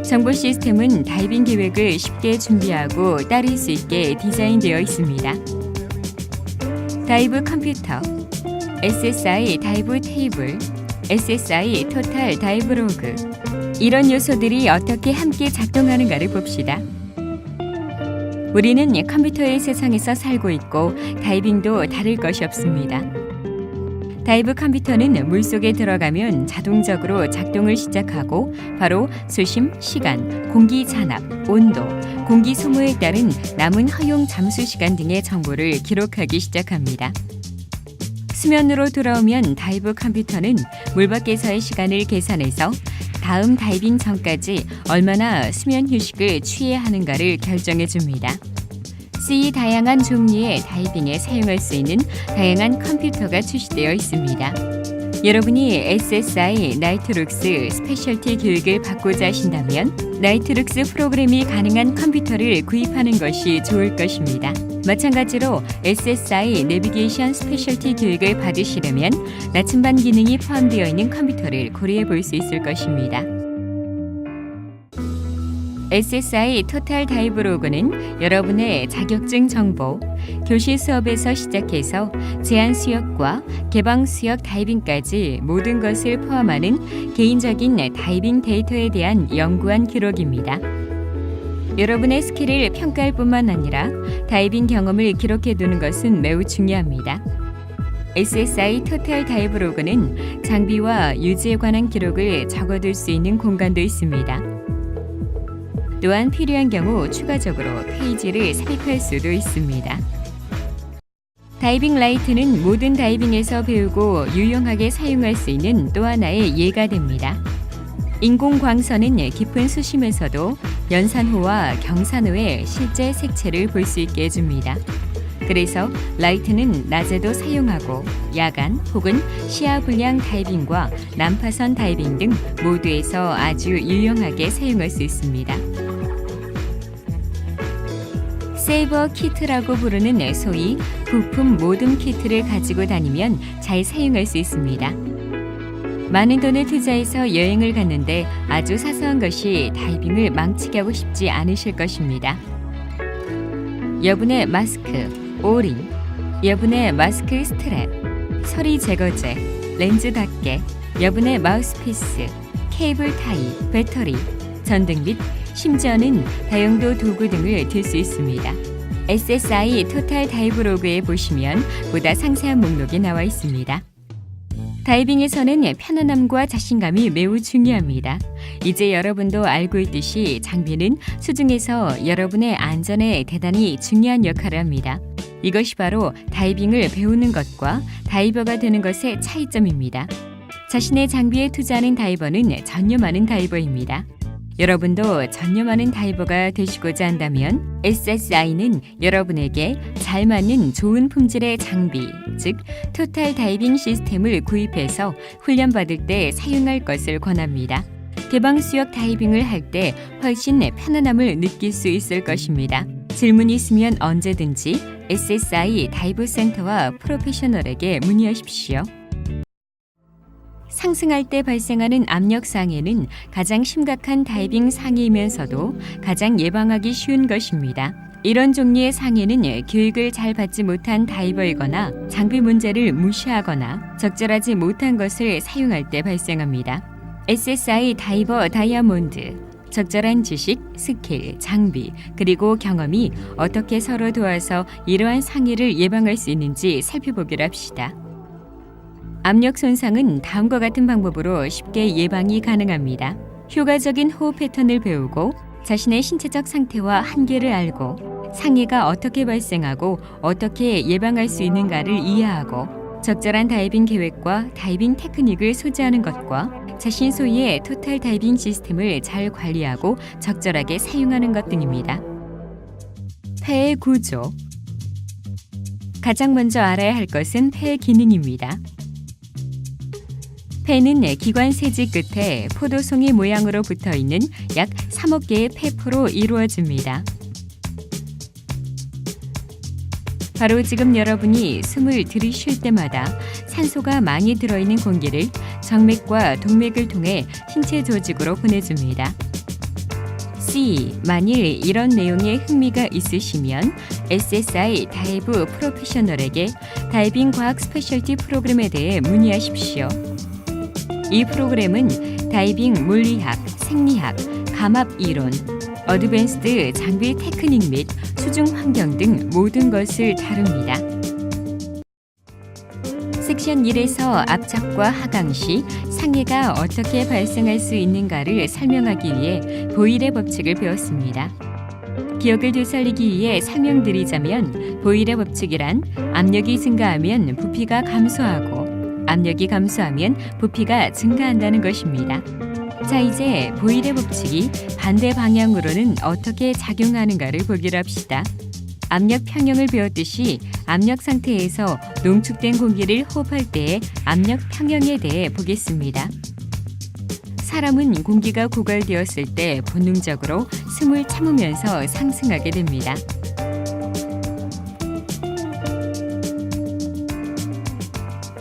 정보 시스템은 다이빙 계획을 쉽게 준비하고 따를 수 있게 디자인되어 있습니다. 다이브 컴퓨터, SSI 다이브 테이블, SSI 토탈 다이브 로그, 이런 요소들이 어떻게 함께 작동하는가를 봅시다. 우리는 컴퓨터의 세상에서 살고 있고 다이빙도 다를 것이 없습니다. 다이브 컴퓨터는 물속에 들어가면 자동적으로 작동을 시작하고 바로 수심, 시간, 공기 잔압, 온도, 공기 소모에 따른 남은 허용 잠수 시간 등의 정보를 기록하기 시작합니다. 수면으로 돌아오면 다이브 컴퓨터는 물 밖에서의 시간을 계산해서 다음 다이빙 전까지 얼마나 수면 휴식을 취해야 하는가를 결정해 줍니다. 다양한 종류의 다이빙에 사용할 수 있는 다양한 컴퓨터가 출시되어 있습니다. 여러분이 SSI 나이트룩스 스페셜티 교육을 받고자 하신다면 나이트룩스 프로그램이 가능한 컴퓨터를 구입하는 것이 좋을 것입니다. 마찬가지로 SSI 내비게이션 스페셜티 교육을 받으시려면 나침반 기능이 포함되어 있는 컴퓨터를 고려해 볼 수 있을 것입니다. SSI 토탈 다이브 로그는 여러분의 자격증 정보, 교실 수업에서 시작해서 제한 수역과 개방 수역 다이빙까지 모든 것을 포함하는 개인적인 다이빙 데이터에 대한 연구한 기록입니다. 여러분의 스킬을 평가할 뿐만 아니라 다이빙 경험을 기록해 두는 것은 매우 중요합니다. SSI 토탈 다이브 로그는 장비와 유지에 관한 기록을 적어둘 수 있는 공간도 있습니다. 또한 필요한 경우 추가적으로 페이지를 삽입할 수도 있습니다. 다이빙 라이트는 모든 다이빙에서 배우고 유용하게 사용할 수 있는 또 하나의 예가 됩니다. 인공광선은 깊은 수심에서도 연산호와 경산호의 실제 색채를 볼 수 있게 해줍니다. 그래서 라이트는 낮에도 사용하고 야간 혹은 시야 불량 다이빙과 난파선 다이빙 등 모두에서 아주 유용하게 사용할 수 있습니다. 세이버 키트라고 부르는 소위 부품 모듬 키트를 가지고 다니면 잘 사용할 수 있습니다. 많은 돈을 투자해서 여행을 갔는데 아주 사소한 것이 다이빙을 망치게 하고 싶지 않으실 것입니다. 여분의 마스크, 오링, 여분의 마스크 스트랩, 서리 제거제, 렌즈 닦개, 여분의 마우스피스, 케이블 타이, 배터리, 전등 및 심지어는 다용도 도구 등을 들 수 있습니다. SSI 토탈 다이브 로그에 보시면 보다 상세한 목록이 나와 있습니다. 다이빙에서는 편안함과 자신감이 매우 중요합니다. 이제 여러분도 알고 있듯이 장비는 수중에서 여러분의 안전에 대단히 중요한 역할을 합니다. 이것이 바로 다이빙을 배우는 것과 다이버가 되는 것의 차이점입니다. 자신의 장비에 투자하는 다이버는 전념하는 다이버입니다. 여러분도 전념하는 다이버가 되시고자 한다면 SSI는 여러분에게 잘 맞는 좋은 품질의 장비, 즉 토탈 다이빙 시스템을 구입해서 훈련받을 때 사용할 것을 권합니다. 개방 수역 다이빙을 할 때 훨씬 편안함을 느낄 수 있을 것입니다. 질문이 있으면 언제든지 SSI 다이브 센터와 프로페셔널에게 문의하십시오. 상승할 때 발생하는 압력 상해는 가장 심각한 다이빙 상해이면서도 가장 예방하기 쉬운 것입니다. 이런 종류의 상해는 교육을 잘 받지 못한 다이버이거나 장비 문제를 무시하거나 적절하지 못한 것을 사용할 때 발생합니다. SSI 다이버 다이아몬드, 적절한 지식, 스킬, 장비, 그리고 경험이 어떻게 서로 도와서 이러한 상해를 예방할 수 있는지 살펴보기로 합시다. 압력 손상은 다음과 같은 방법으로 쉽게 예방이 가능합니다. 효과적인 호흡 패턴을 배우고 자신의 신체적 상태와 한계를 알고 상해가 어떻게 발생하고 어떻게 예방할 수 있는가를 이해하고 적절한 다이빙 계획과 다이빙 테크닉을 소지하는 것과 자신 소유의 토탈 다이빙 시스템을 잘 관리하고 적절하게 사용하는 것 등입니다. 폐의 구조. 가장 먼저 알아야 할 것은 폐 기능입니다. 폐는 기관 세지 끝에 포도송이 모양으로 붙어 있는 약 3억 개의 폐포로 이루어집니다. 바로 지금 여러분이 숨을 들이쉴 때마다 산소가 많이 들어있는 공기를 정맥과 동맥을 통해 신체 조직으로 보내줍니다. C. 만일 이런 내용에 흥미가 있으시면 SSI 다이브 프로페셔널에게 다이빙 과학 스페셜티 프로그램에 대해 문의하십시오. 이 프로그램은 다이빙 물리학, 생리학, 감압 이론, 어드밴스드 장비 테크닉 및 수중 환경 등 모든 것을 다룹니다. 섹션 1에서 압착과 하강 시 상해가 어떻게 발생할 수 있는가를 설명하기 위해 보일의 법칙을 배웠습니다. 기억을 되살리기 위해 설명드리자면 보일의 법칙이란 압력이 증가하면 부피가 감소하고 압력이 감소하면 부피가 증가한다는 것입니다. 자, 이제 보일의 법칙이 반대 방향으로는 어떻게 작용하는가를 보기로 합시다. 압력 평형을 배웠듯이 압력 상태에서 농축된 공기를 호흡할 때의 압력 평형에 대해 보겠습니다. 사람은 공기가 고갈되었을 때 본능적으로 숨을 참으면서 상승하게 됩니다.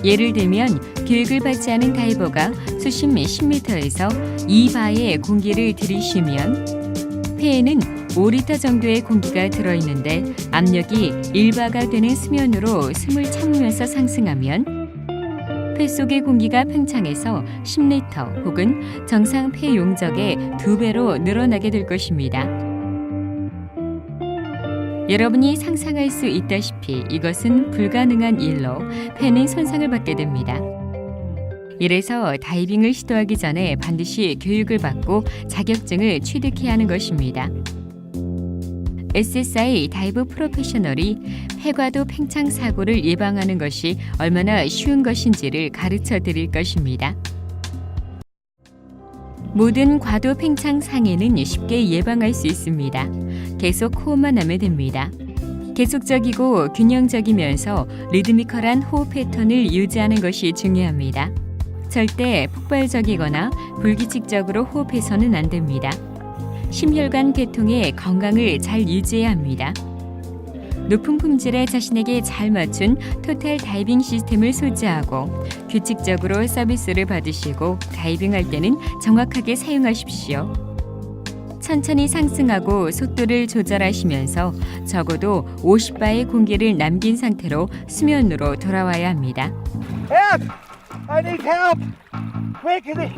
예를 들면 교육을 받지 않은 다이버가 수심 10m에서 2바의 공기를 들이쉬면 폐에는 5리터 정도의 공기가 들어있는데 압력이 1바가 되는 수면으로 숨을 참으면서 상승하면 폐 속의 공기가 팽창해서 10리터 혹은 정상 폐 용적의 2배로 늘어나게 될 것입니다. 여러분이 상상할 수 있다시피 이것은 불가능한 일로 폐는 손상을 받게 됩니다. 이래서 다이빙을 시도하기 전에 반드시 교육을 받고 자격증을 취득해야 하는 것입니다. SSI 다이브 프로페셔널이 폐과도 팽창 사고를 예방하는 것이 얼마나 쉬운 것인지를 가르쳐 드릴 것입니다. 모든 과도 팽창 상해는 쉽게 예방할 수 있습니다. 계속 호흡만 하면 됩니다. 계속적이고 균형적이면서 리드미컬한 호흡 패턴을 유지하는 것이 중요합니다. 절대 폭발적이거나 불규칙적으로 호흡해서는 안 됩니다. 심혈관 계통의 건강을 잘 유지해야 합니다. 높은 품질의 자신에게 잘 맞춘 토탈 다이빙 시스템을 소지하고 규칙적으로 서비스를 받으시고 다이빙할 때는 정확하게 사용하십시오. 천천히 상승하고 속도를 조절하시면서 적어도 50바의 공기를 남긴 상태로 수면으로 돌아와야 합니다. Help! I need help! Quickly!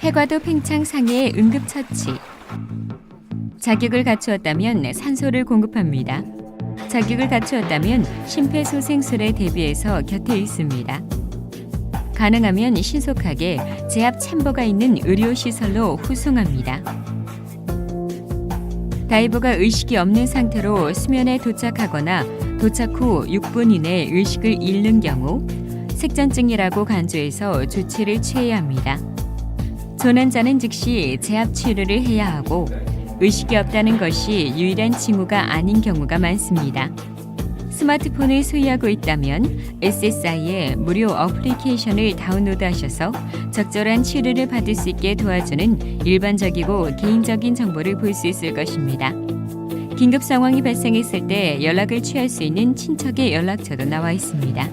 폐과도 팽창 상해의 응급처치. 자격을 갖추었다면 산소를 공급합니다. 자격을 갖추었다면 심폐소생술에 대비해서 곁에 있습니다. 가능하면 신속하게 제압 챔버가 있는 의료시설로 후송합니다. 다이버가 의식이 없는 상태로 수면에 도착하거나 도착 후 6분 이내 의식을 잃는 경우 색전증이라고 간주해서 조치를 취해야 합니다. 조난자는 즉시 제압 치료를 해야 하고 의식이 없다는 것이 유일한 징후가 아닌 경우가 많습니다. 스마트폰을 소유하고 있다면 SSI의 무료 어플리케이션을 다운로드하셔서 적절한 치료를 받을 수 있게 도와주는 일반적이고 개인적인 정보를 볼 수 있을 것입니다. 긴급 상황이 발생했을 때 연락을 취할 수 있는 친척의 연락처도 나와 있습니다.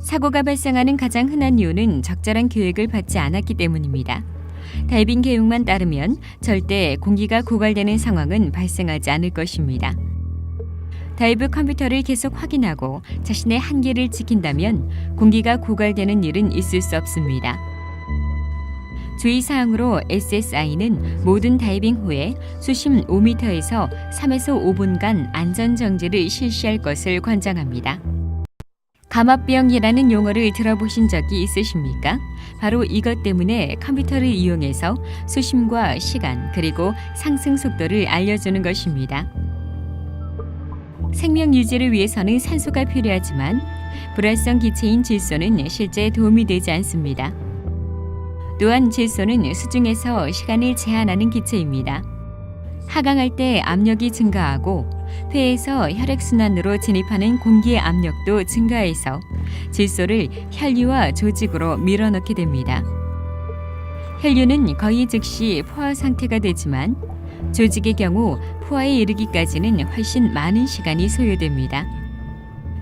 사고가 발생하는 가장 흔한 이유는 적절한 교육을 받지 않았기 때문입니다. 다이빙 교육만 따르면 절대 공기가 고갈되는 상황은 발생하지 않을 것입니다. 다이브 컴퓨터를 계속 확인하고 자신의 한계를 지킨다면 공기가 고갈되는 일은 있을 수 없습니다. 주의사항으로 SSI는 모든 다이빙 후에 수심 5m에서 3에서 5분간 안전정지를 실시할 것을 권장합니다. 감압병이라는 용어를 들어보신 적이 있으십니까? 바로 이것 때문에 컴퓨터를 이용해서 수심과 시간 그리고 상승 속도를 알려주는 것입니다. 생명 유지를 위해서는 산소가 필요하지만 불활성 기체인 질소는 실제 도움이 되지 않습니다. 또한 질소는 수중에서 시간을 제한하는 기체입니다. 하강할 때 압력이 증가하고 폐에서 혈액순환으로 진입하는 공기의 압력도 증가해서 질소를 혈류와 조직으로 밀어넣게 됩니다. 혈류는 거의 즉시 포화 상태가 되지만 조직의 경우 포화에 이르기까지는 훨씬 많은 시간이 소요됩니다.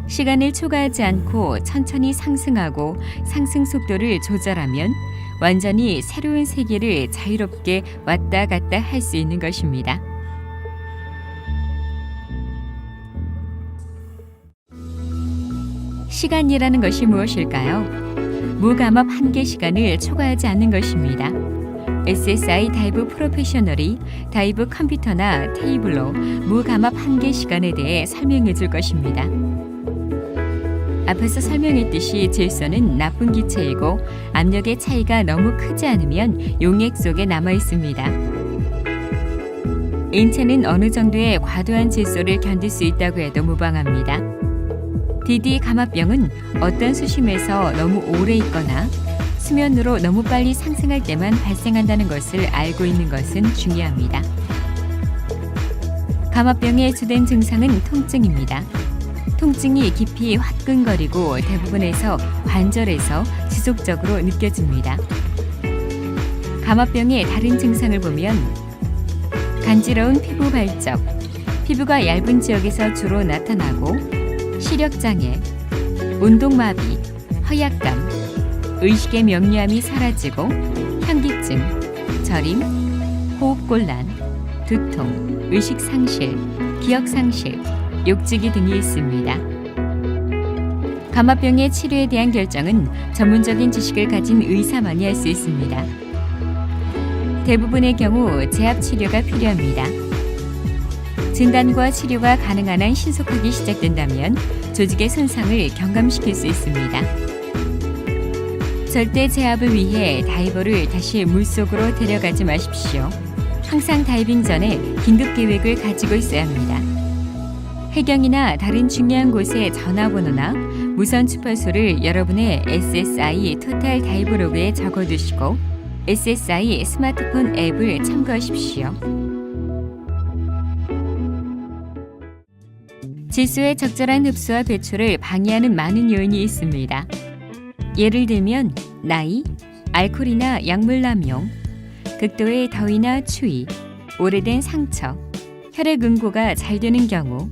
시간을 초과하지 않고 천천히 상승하고 상승 속도를 조절하면 완전히 새로운 세계를 자유롭게 왔다 갔다 할 수 있는 것입니다. 시간이라는 것이 무엇일까요? 무감압 한계 시간을 초과하지 않는 것입니다. SSI 다이브 프로페셔널이 다이브 컴퓨터나 테이블로 무감압 한계 시간에 대해 설명해 줄 것입니다. 앞에서 설명했듯이 질소는 나쁜 기체이고 압력의 차이가 너무 크지 않으면 용액 속에 남아 있습니다. 인체는 어느 정도의 과도한 질소를 견딜 수 있다고 해도 무방합니다. DD 감압병은 어떤 수심에서 너무 오래 있거나 수면으로 너무 빨리 상승할 때만 발생한다는 것을 알고 있는 것은 중요합니다. 감압병의 주된 증상은 통증입니다. 통증이 깊이 화끈거리고 대부분에서 관절에서 지속적으로 느껴집니다. 감압병의 다른 증상을 보면 간지러운 피부 발적, 피부가 얇은 지역에서 주로 나타나고 시력장애, 운동마비, 허약감, 의식의 명료함이 사라지고 현기증, 저림, 호흡곤란, 두통, 의식상실, 기억상실, 욕지기 등이 있습니다. 감압병의 치료에 대한 결정은 전문적인 지식을 가진 의사만이 할 수 있습니다. 대부분의 경우 제압 치료가 필요합니다. 진단과 치료가 가능한 한 신속하게 시작된다면 조직의 손상을 경감시킬 수 있습니다. 절대 제압을 위해 다이버를 다시 물속으로 데려가지 마십시오. 항상 다이빙 전에 긴급 계획을 가지고 있어야 합니다. 해경이나 다른 중요한 곳의 전화번호나 무선 주파수를 여러분의 SSI 토탈 다이브 로그에 적어두시고 SSI 스마트폰 앱을 참고하십시오. 질소의 적절한 흡수와 배출을 방해하는 많은 요인이 있습니다. 예를 들면 나이, 알코올이나 약물 남용, 극도의 더위나 추위, 오래된 상처, 혈액 응고가 잘 되는 경우,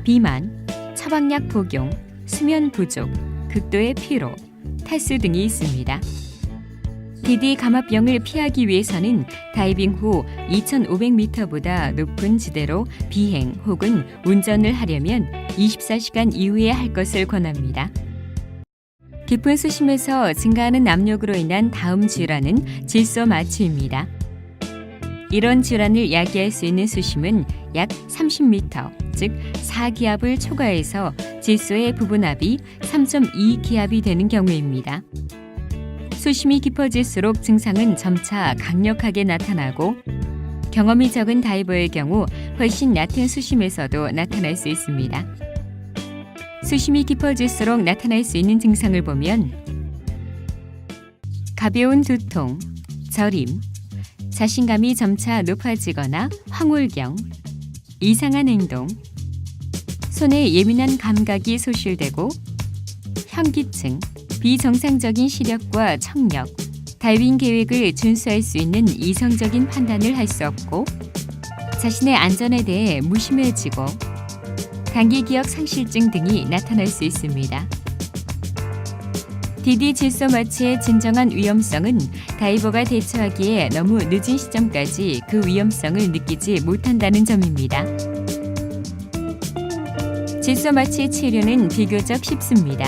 비만, 처방약 복용, 수면 부족, 극도의 피로, 탈수 등이 있습니다. DD 감압병을 피하기 위해서는 다이빙 후 2,500m보다 높은 지대로 비행 혹은 운전을 하려면 24시간 이후에 할 것을 권합니다. 깊은 수심에서 증가하는 압력으로 인한 다음 질환은 질소 마취입니다. 이런 질환을 야기할 수 있는 수심은 약 30m, 즉 4기압을 초과해서 질소의 부분압이 3.2기압이 되는 경우입니다. 수심이 깊어질수록 증상은 점차 강력하게 나타나고 경험이 적은 다이버의 경우 훨씬 얕은 수심에서도 나타날 수 있습니다. 수심이 깊어질수록 나타날 수 있는 증상을 보면 가벼운 두통, 저림, 자신감이 점차 높아지거나 황홀경, 이상한 행동, 손에 예민한 감각이 소실되고 현기증, 비정상적인 시력과 청력, 다이빙 계획을 준수할 수 있는 이성적인 판단을 할 수 없고 자신의 안전에 대해 무심해지고 단기 기억 상실증 등이 나타날 수 있습니다. DD 질소 마취의 진정한 위험성은 다이버가 대처하기에 너무 늦은 시점까지 그 위험성을 느끼지 못한다는 점입니다. 질소 마취 치료는 비교적 쉽습니다.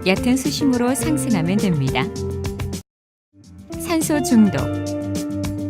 얕은 수심으로 상승하면 됩니다. 산소 중독.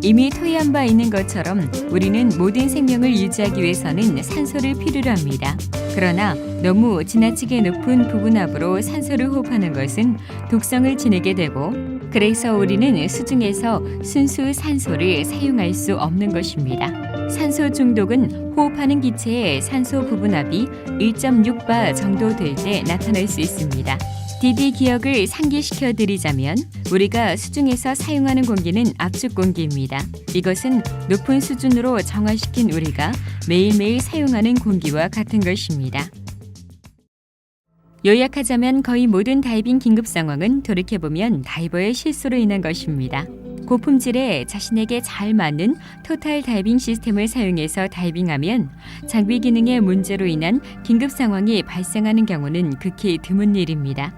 이미 토의한 바 있는 것처럼 우리는 모든 생명을 유지하기 위해서는 산소를 필요로 합니다. 그러나 너무 지나치게 높은 부분압으로 산소를 호흡하는 것은 독성을 지니게 되고 그래서 우리는 수중에서 순수 산소를 사용할 수 없는 것입니다. 산소 중독은 호흡하는 기체의 산소 부분압이 1.6바 정도 될 때 나타날 수 있습니다. DD 기억을 상기시켜 드리자면 우리가 수중에서 사용하는 공기는 압축 공기입니다. 이것은 높은 수준으로 정화시킨 우리가 매일매일 사용하는 공기와 같은 것입니다. 요약하자면 거의 모든 다이빙 긴급 상황은 돌이켜보면 다이버의 실수로 인한 것입니다. 고품질의 자신에게 잘 맞는 토탈 다이빙 시스템을 사용해서 다이빙하면 장비 기능의 문제로 인한 긴급 상황이 발생하는 경우는 극히 드문 일입니다.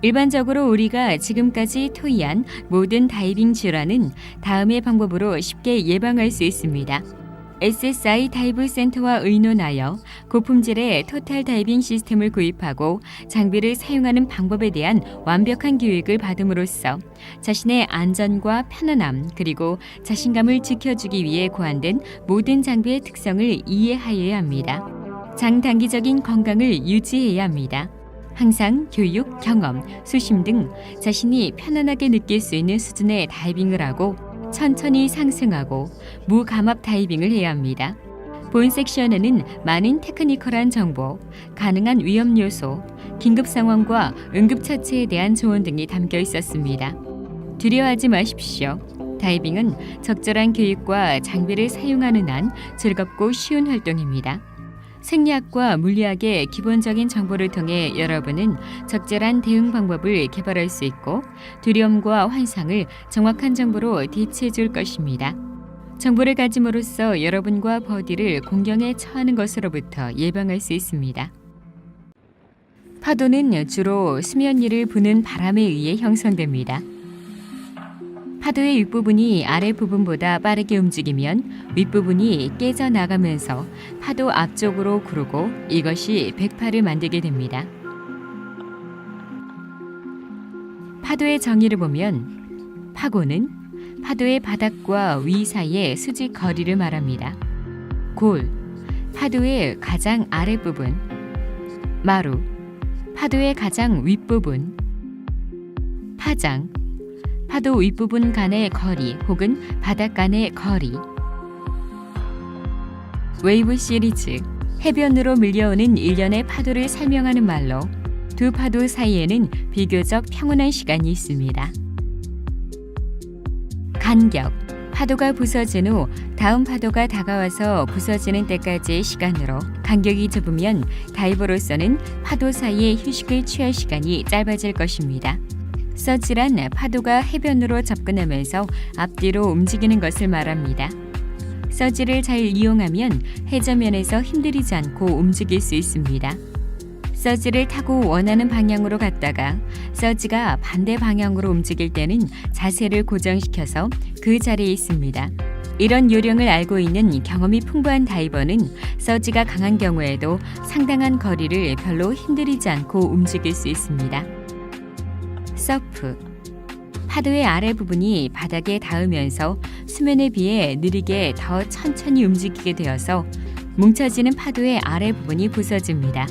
일반적으로 우리가 지금까지 토의한 모든 다이빙 질환은 다음의 방법으로 쉽게 예방할 수 있습니다. SSI 다이브 센터와 의논하여 고품질의 토탈 다이빙 시스템을 구입하고 장비를 사용하는 방법에 대한 완벽한 교육을 받음으로써 자신의 안전과 편안함 그리고 자신감을 지켜주기 위해 고안된 모든 장비의 특성을 이해하여야 합니다. 장단기적인 건강을 유지해야 합니다. 항상 교육, 경험, 수심 등 자신이 편안하게 느낄 수 있는 수준의 다이빙을 하고 천천히 상승하고 무감압 다이빙을 해야 합니다. 본 섹션에는 많은 테크니컬한 정보, 가능한 위험 요소, 긴급 상황과 응급처치에 대한 조언 등이 담겨 있었습니다. 두려워하지 마십시오. 다이빙은 적절한 교육과 장비를 사용하는 한 즐겁고 쉬운 활동입니다. 생리학과 물리학의 기본적인 정보를 통해 여러분은 적절한 대응 방법을 개발할 수 있고 두려움과 환상을 정확한 정보로 대체해 줄 것입니다. 정보를 가짐으로써 여러분과 버디를 공경에 처하는 것으로부터 예방할 수 있습니다. 파도는 주로 수면 위를 부는 바람에 의해 형성됩니다. 파도의 윗부분이 아랫부분보다 빠르게 움직이면 윗부분이 깨져나가면서 파도 앞쪽으로 구르고 이것이 백파를 만들게 됩니다. 파도의 정의를 보면 파고는 파도의 바닥과 위 사이의 수직 거리를 말합니다. 골, 파도의 가장 아랫부분. 마루, 파도의 가장 윗부분. 파장, 파도 윗부분 간의 거리 혹은 바닥 간의 거리. 웨이브 시리즈, 해변으로 밀려오는 일련의 파도를 설명하는 말로 두 파도 사이에는 비교적 평온한 시간이 있습니다. 간격, 파도가 부서진 후 다음 파도가 다가와서 부서지는 때까지의 시간으로 간격이 좁으면 다이버로서는 파도 사이에 휴식을 취할 시간이 짧아질 것입니다. 서지란 파도가 해변으로 접근하면서 앞뒤로 움직이는 것을 말합니다. 서지를 잘 이용하면 해저면에서 힘들이지 않고 움직일 수 있습니다. 서지를 타고 원하는 방향으로 갔다가 서지가 반대 방향으로 움직일 때는 자세를 고정시켜서 그 자리에 있습니다. 이런 요령을 알고 있는 경험이 풍부한 다이버는 서지가 강한 경우에도 상당한 거리를 별로 힘들이지 않고 움직일 수 있습니다. 서프, 파도의 아래 부분이 바닥에 닿으면서 수면에 비해 느리게 더 천천히 움직이게 되어서 뭉쳐지는 파도의 아래 부분이 부서집니다.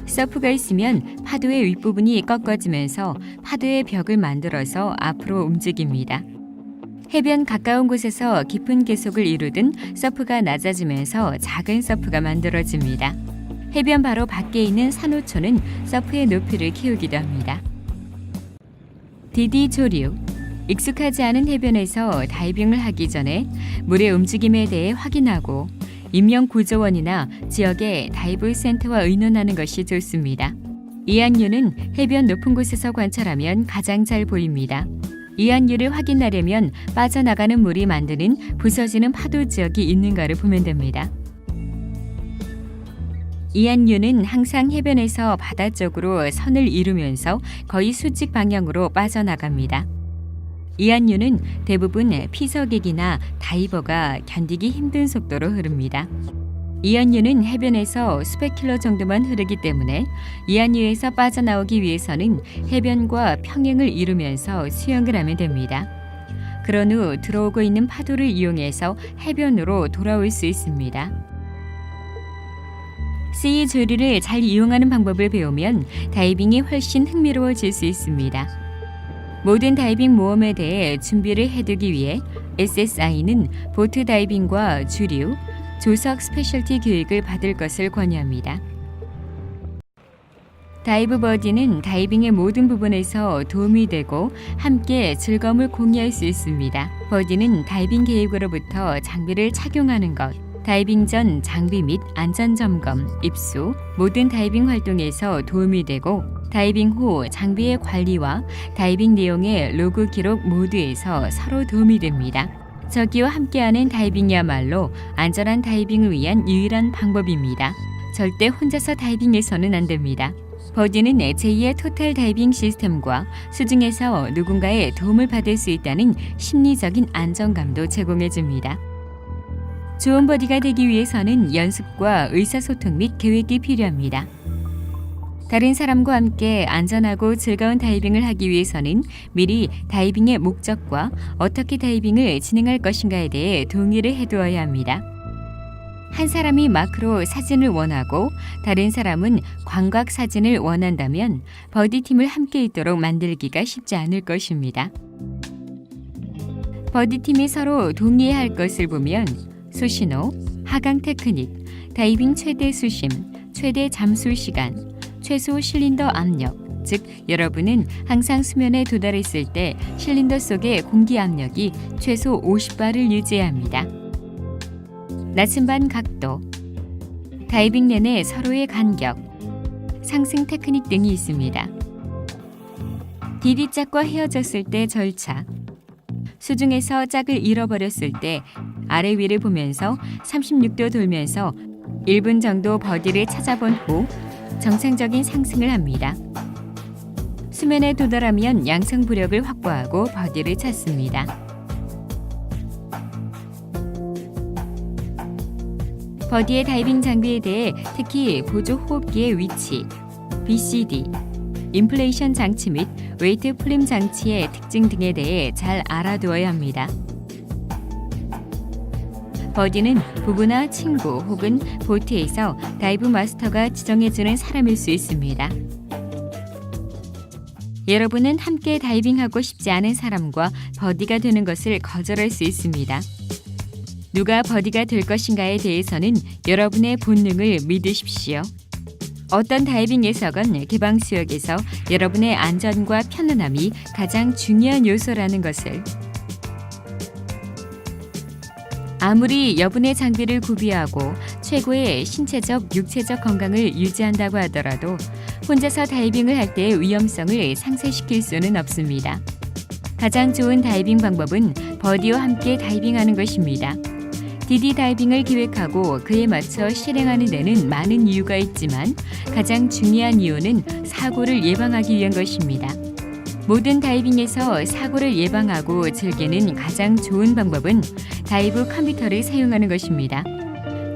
서프가 있으면 파도의 윗부분이 꺾어지면서 파도의 벽을 만들어서 앞으로 움직입니다. 해변 가까운 곳에서 깊은 계속을 이루든 서프가 낮아지면서 작은 서프가 만들어집니다. 해변 바로 밖에 있는 산호초는 서프의 높이를 키우기도 합니다. DD 조류, 익숙하지 않은 해변에서 다이빙을 하기 전에 물의 움직임에 대해 확인하고 인명구조원이나 지역의 다이브 센터와 의논하는 것이 좋습니다. 이안류는 해변 높은 곳에서 관찰하면 가장 잘 보입니다. 이안류를 확인하려면 빠져나가는 물이 만드는 부서지는 파도 지역이 있는가를 보면 됩니다. 이안류는 항상 해변에서 바다 쪽으로 선을 이루면서 거의 수직 방향으로 빠져나갑니다. 이안류는 대부분 피서객이나 다이버가 견디기 힘든 속도로 흐릅니다. 이안류는 해변에서 수백 킬로 정도만 흐르기 때문에 이안류에서 빠져나오기 위해서는 해변과 평행을 이루면서 수영을 하면 됩니다. 그런 후 들어오고 있는 파도를 이용해서 해변으로 돌아올 수 있습니다. sea 조류를 잘 이용하는 방법을 배우면 다이빙이 훨씬 흥미로워질 수 있습니다. 모든 다이빙 모험에 대해 준비를 해두기 위해 SSI는 보트 다이빙과 주류, 조석 스페셜티 교육을 받을 것을 권유합니다. 다이브 버디는 다이빙의 모든 부분에서 도움이 되고 함께 즐거움을 공유할 수 있습니다. 버디는 다이빙 계획으로부터 장비를 착용하는 것, 다이빙 전 장비 및 안전 점검, 입수, 모든 다이빙 활동에서 도움이 되고 다이빙 후 장비의 관리와 다이빙 내용의 로그 기록 모두에서 서로 도움이 됩니다. 저기와 함께하는 다이빙이야말로 안전한 다이빙을 위한 유일한 방법입니다. 절대 혼자서 다이빙해서는 안 됩니다. 버디는 제2의 토탈 다이빙 시스템과 수중에서 누군가의 도움을 받을 수 있다는 심리적인 안정감도 제공해줍니다. 좋은 버디가 되기 위해서는 연습과 의사소통 및 계획이 필요합니다. 다른 사람과 함께 안전하고 즐거운 다이빙을 하기 위해서는 미리 다이빙의 목적과 어떻게 다이빙을 진행할 것인가에 대해 동의를 해두어야 합니다. 한 사람이 마크로 사진을 원하고 다른 사람은 광각 사진을 원한다면 버디팀을 함께 있도록 만들기가 쉽지 않을 것입니다. 버디팀이 서로 동의해야 할 것을 보면 수신호, 하강 테크닉, 다이빙 최대 수심, 최대 잠수 시간, 최소 실린더 압력, 즉 여러분은 항상 수면에 도달했을 때 실린더 속의 공기 압력이 최소 50바를 유지해야 합니다. 나침반 각도, 다이빙 내내 서로의 간격, 상승 테크닉 등이 있습니다. 디디짝과 헤어졌을 때 절차, 수중에서 짝을 잃어버렸을 때 아래 위를 보면서 36도 돌면서 1분 정도 버디를 찾아본 후 정상적인 상승을 합니다. 수면에 도달하면 양성 부력을 확보하고 버디를 찾습니다. 버디의 다이빙 장비에 대해 특히 보조 호흡기의 위치, BCD, 인플레이션 장치 및 웨이트 플림 장치의 특징 등에 대해 잘 알아두어야 합니다. 버디는 부부나 친구 혹은 보트에서 다이브 마스터가 지정해주는 사람일 수 있습니다. 여러분은 함께 다이빙하고 싶지 않은 사람과 버디가 되는 것을 거절할 수 있습니다. 누가 버디가 될 것인가에 대해서는 여러분의 본능을 믿으십시오. 어떤 다이빙에서건 개방수역에서 여러분의 안전과 편안함이 가장 중요한 요소라는 것을, 아무리 여분의 장비를 구비하고 최고의 신체적, 육체적 건강을 유지한다고 하더라도 혼자서 다이빙을 할 때의 위험성을 상쇄시킬 수는 없습니다. 가장 좋은 다이빙 방법은 버디와 함께 다이빙하는 것입니다. 디디 다이빙을 기획하고 그에 맞춰 실행하는 데는 많은 이유가 있지만 가장 중요한 이유는 사고를 예방하기 위한 것입니다. 모든 다이빙에서 사고를 예방하고 즐기는 가장 좋은 방법은 다이브 컴퓨터를 사용하는 것입니다.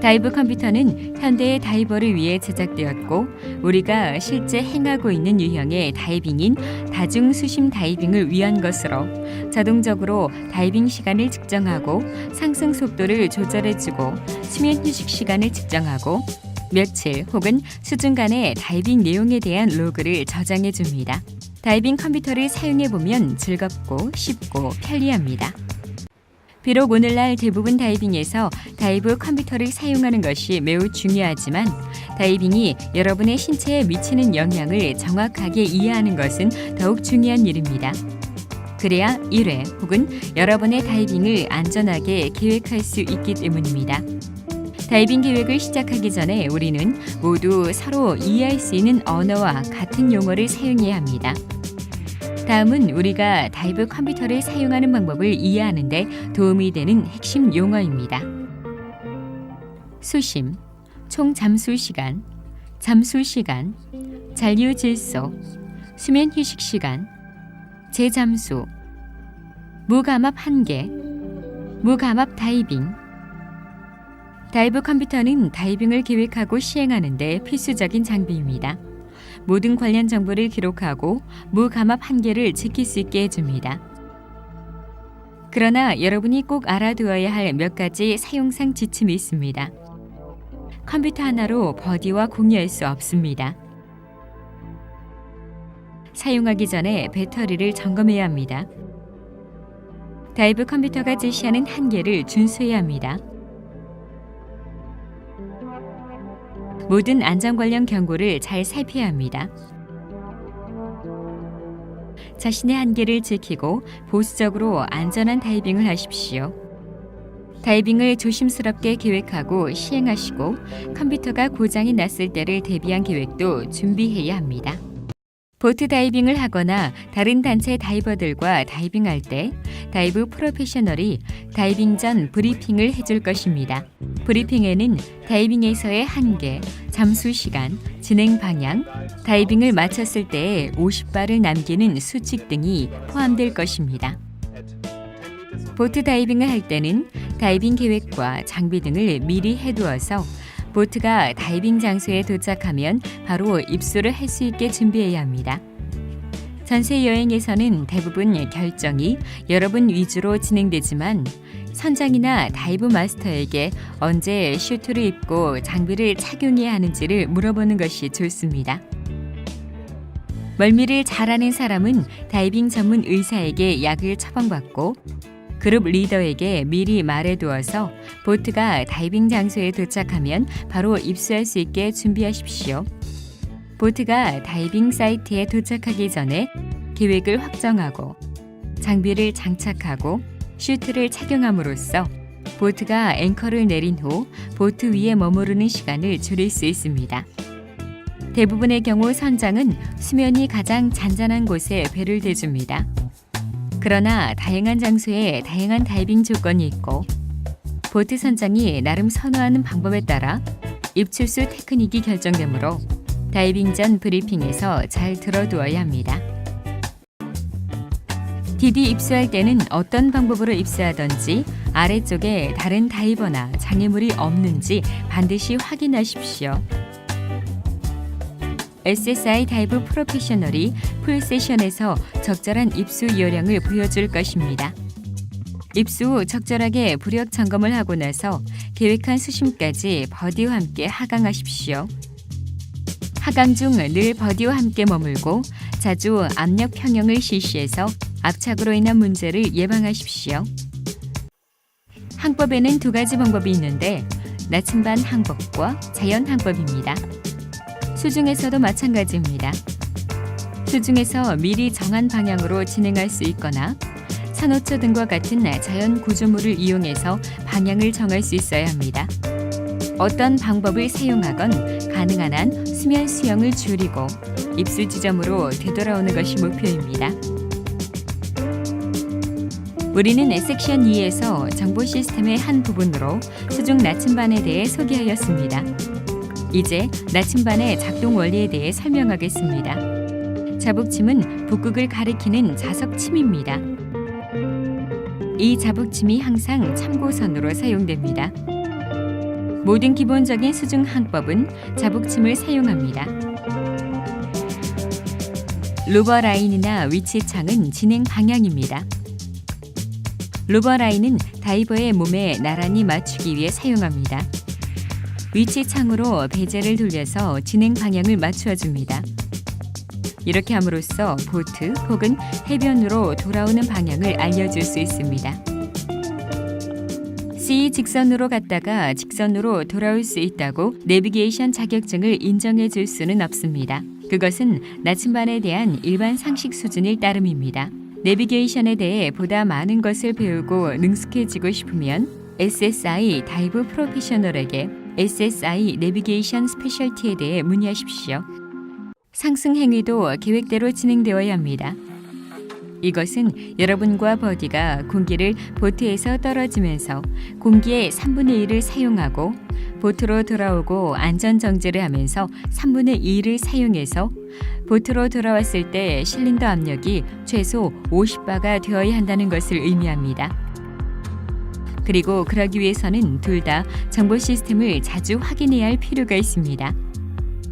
다이브 컴퓨터는 현대의 다이버를 위해 제작되었고 우리가 실제 행하고 있는 유형의 다이빙인 다중수심 다이빙을 위한 것으로 자동적으로 다이빙 시간을 측정하고 상승 속도를 조절해주고 수면 휴식 시간을 측정하고 며칠 혹은 수중 간의 다이빙 내용에 대한 로그를 저장해줍니다. 다이빙 컴퓨터를 사용해보면 즐겁고 쉽고 편리합니다. 비록 오늘날 대부분 다이빙에서 다이브 컴퓨터를 사용하는 것이 매우 중요하지만 다이빙이 여러분의 신체에 미치는 영향을 정확하게 이해하는 것은 더욱 중요한 일입니다. 그래야 1회 혹은 여러 번의 다이빙을 안전하게 계획할 수 있기 때문입니다. 다이빙 계획을 시작하기 전에 우리는 모두 서로 이해할 수 있는 언어와 같은 용어를 사용해야 합니다. 다음은 우리가 다이브 컴퓨터를 사용하는 방법을 이해하는 데 도움이 되는 핵심 용어입니다. 수심, 총 잠수 시간, 잔류 질소, 수면 휴식 시간, 재잠수, 무감압 한계, 무감압 다이빙. 다이브 컴퓨터는 다이빙을 계획하고 시행하는 데 필수적인 장비입니다. 모든 관련 정보를 기록하고 무감압 한계를 지킬 수 있게 해줍니다. 그러나 여러분이 꼭 알아두어야 할 몇 가지 사용상 지침이 있습니다. 컴퓨터 하나로 버디와 공유할 수 없습니다. 사용하기 전에 배터리를 점검해야 합니다. 다이브 컴퓨터가 제시하는 한계를 준수해야 합니다. 모든 안전 관련 경고를 잘 살펴야 합니다. 자신의 한계를 지키고 보수적으로 안전한 다이빙을 하십시오. 다이빙을 조심스럽게 계획하고 시행하시고 컴퓨터가 고장이 났을 때를 대비한 계획도 준비해야 합니다. 보트 다이빙을 하거나 다른 단체 다이버들과 다이빙할 때 다이브 프로페셔널이 다이빙 전 브리핑을 해줄 것입니다. 브리핑에는 다이빙에서의 한계, 잠수 시간, 진행 방향, 다이빙을 마쳤을 때의 50발을 남기는 수칙 등이 포함될 것입니다. 보트 다이빙을 할 때는 다이빙 계획과 장비 등을 미리 해두어서 보트가 다이빙 장소에 도착하면 바로 입수를 할 수 있게 준비해야 합니다. 전세 여행에서는 대부분 결정이 여러분 위주로 진행되지만 선장이나 다이브 마스터에게 언제 슈트를 입고 장비를 착용해야 하는지를 물어보는 것이 좋습니다. 멀미를 잘하는 사람은 다이빙 전문 의사에게 약을 처방받고 그룹 리더에게 미리 말해두어서 보트가 다이빙 장소에 도착하면 바로 입수할 수 있게 준비하십시오. 보트가 다이빙 사이트에 도착하기 전에 계획을 확정하고 장비를 장착하고 슈트를 착용함으로써 보트가 앵커를 내린 후 보트 위에 머무르는 시간을 줄일 수 있습니다. 대부분의 경우 선장은 수면이 가장 잔잔한 곳에 배를 대줍니다. 그러나 다양한 장소에 다양한 다이빙 조건이 있고 보트 선장이 나름 선호하는 방법에 따라 입출수 테크닉이 결정되므로 다이빙 전 브리핑에서 잘 들어두어야 합니다. 디디 입수할 때는 어떤 방법으로 입수하던지 아래쪽에 다른 다이버나 장애물이 없는지 반드시 확인하십시오. SSI 다이브 프로페셔널이 풀세션에서 적절한 입수 요령을 보여줄 것입니다. 입수 후 적절하게 부력 점검을 하고 나서 계획한 수심까지 버디와 함께 하강하십시오. 하강 중 늘 버디와 함께 머물고 자주 압력 평형을 실시해서 압착으로 인한 문제를 예방하십시오. 항법에는 두 가지 방법이 있는데 나침반 항법과 자연 항법입니다. 수중에서도 마찬가지입니다. 수중에서 미리 정한 방향으로 진행할 수 있거나 산호초 등과 같은 자연 구조물을 이용해서 방향을 정할 수 있어야 합니다. 어떤 방법을 사용하건 가능한 한 수면 수영을 줄이고 입수 지점으로 되돌아오는 것이 목표입니다. 우리는 섹션 2에서 정보 시스템의 한 부분으로 수중 나침반에 대해 소개하였습니다. 이제 나침반의 작동 원리에 대해 설명하겠습니다. 자복침은 북극을 가리키는 자석침입니다. 이 자복침이 항상 참고선으로 사용됩니다. 모든 기본적인 수중 항법은 자복침을 사용합니다. 루버 라인이나 위치창은 진행 방향입니다. 루버 라인은 다이버의 몸에 나란히 맞추기 위해 사용합니다. 위치창으로 베젤을 돌려서 진행 방향을 맞추어 줍니다. 이렇게 함으로써 보트 혹은 해변으로 돌아오는 방향을 알려줄 수 있습니다. C 직선으로 갔다가 직선으로 돌아올 수 있다고 내비게이션 자격증을 인정해 줄 수는 없습니다. 그것은 나침반에 대한 일반 상식 수준일 따름입니다. 내비게이션에 대해 보다 많은 것을 배우고 능숙해지고 싶으면 SSI 다이브 프로페셔널에게 SSI 내비게이션 스페셜티에 대해 문의하십시오. 상승 행위도 계획대로 진행되어야 합니다. 이것은 여러분과 버디가 공기를 보트에서 떨어지면서 공기의 3분의 1을 사용하고 보트로 돌아오고 안전 정지를 하면서 3분의 2를 사용해서 보트로 돌아왔을 때 실린더 압력이 최소 50바가 되어야 한다는 것을 의미합니다. 그리고 그러기 위해서는 둘 다 정보 시스템을 자주 확인해야 할 필요가 있습니다.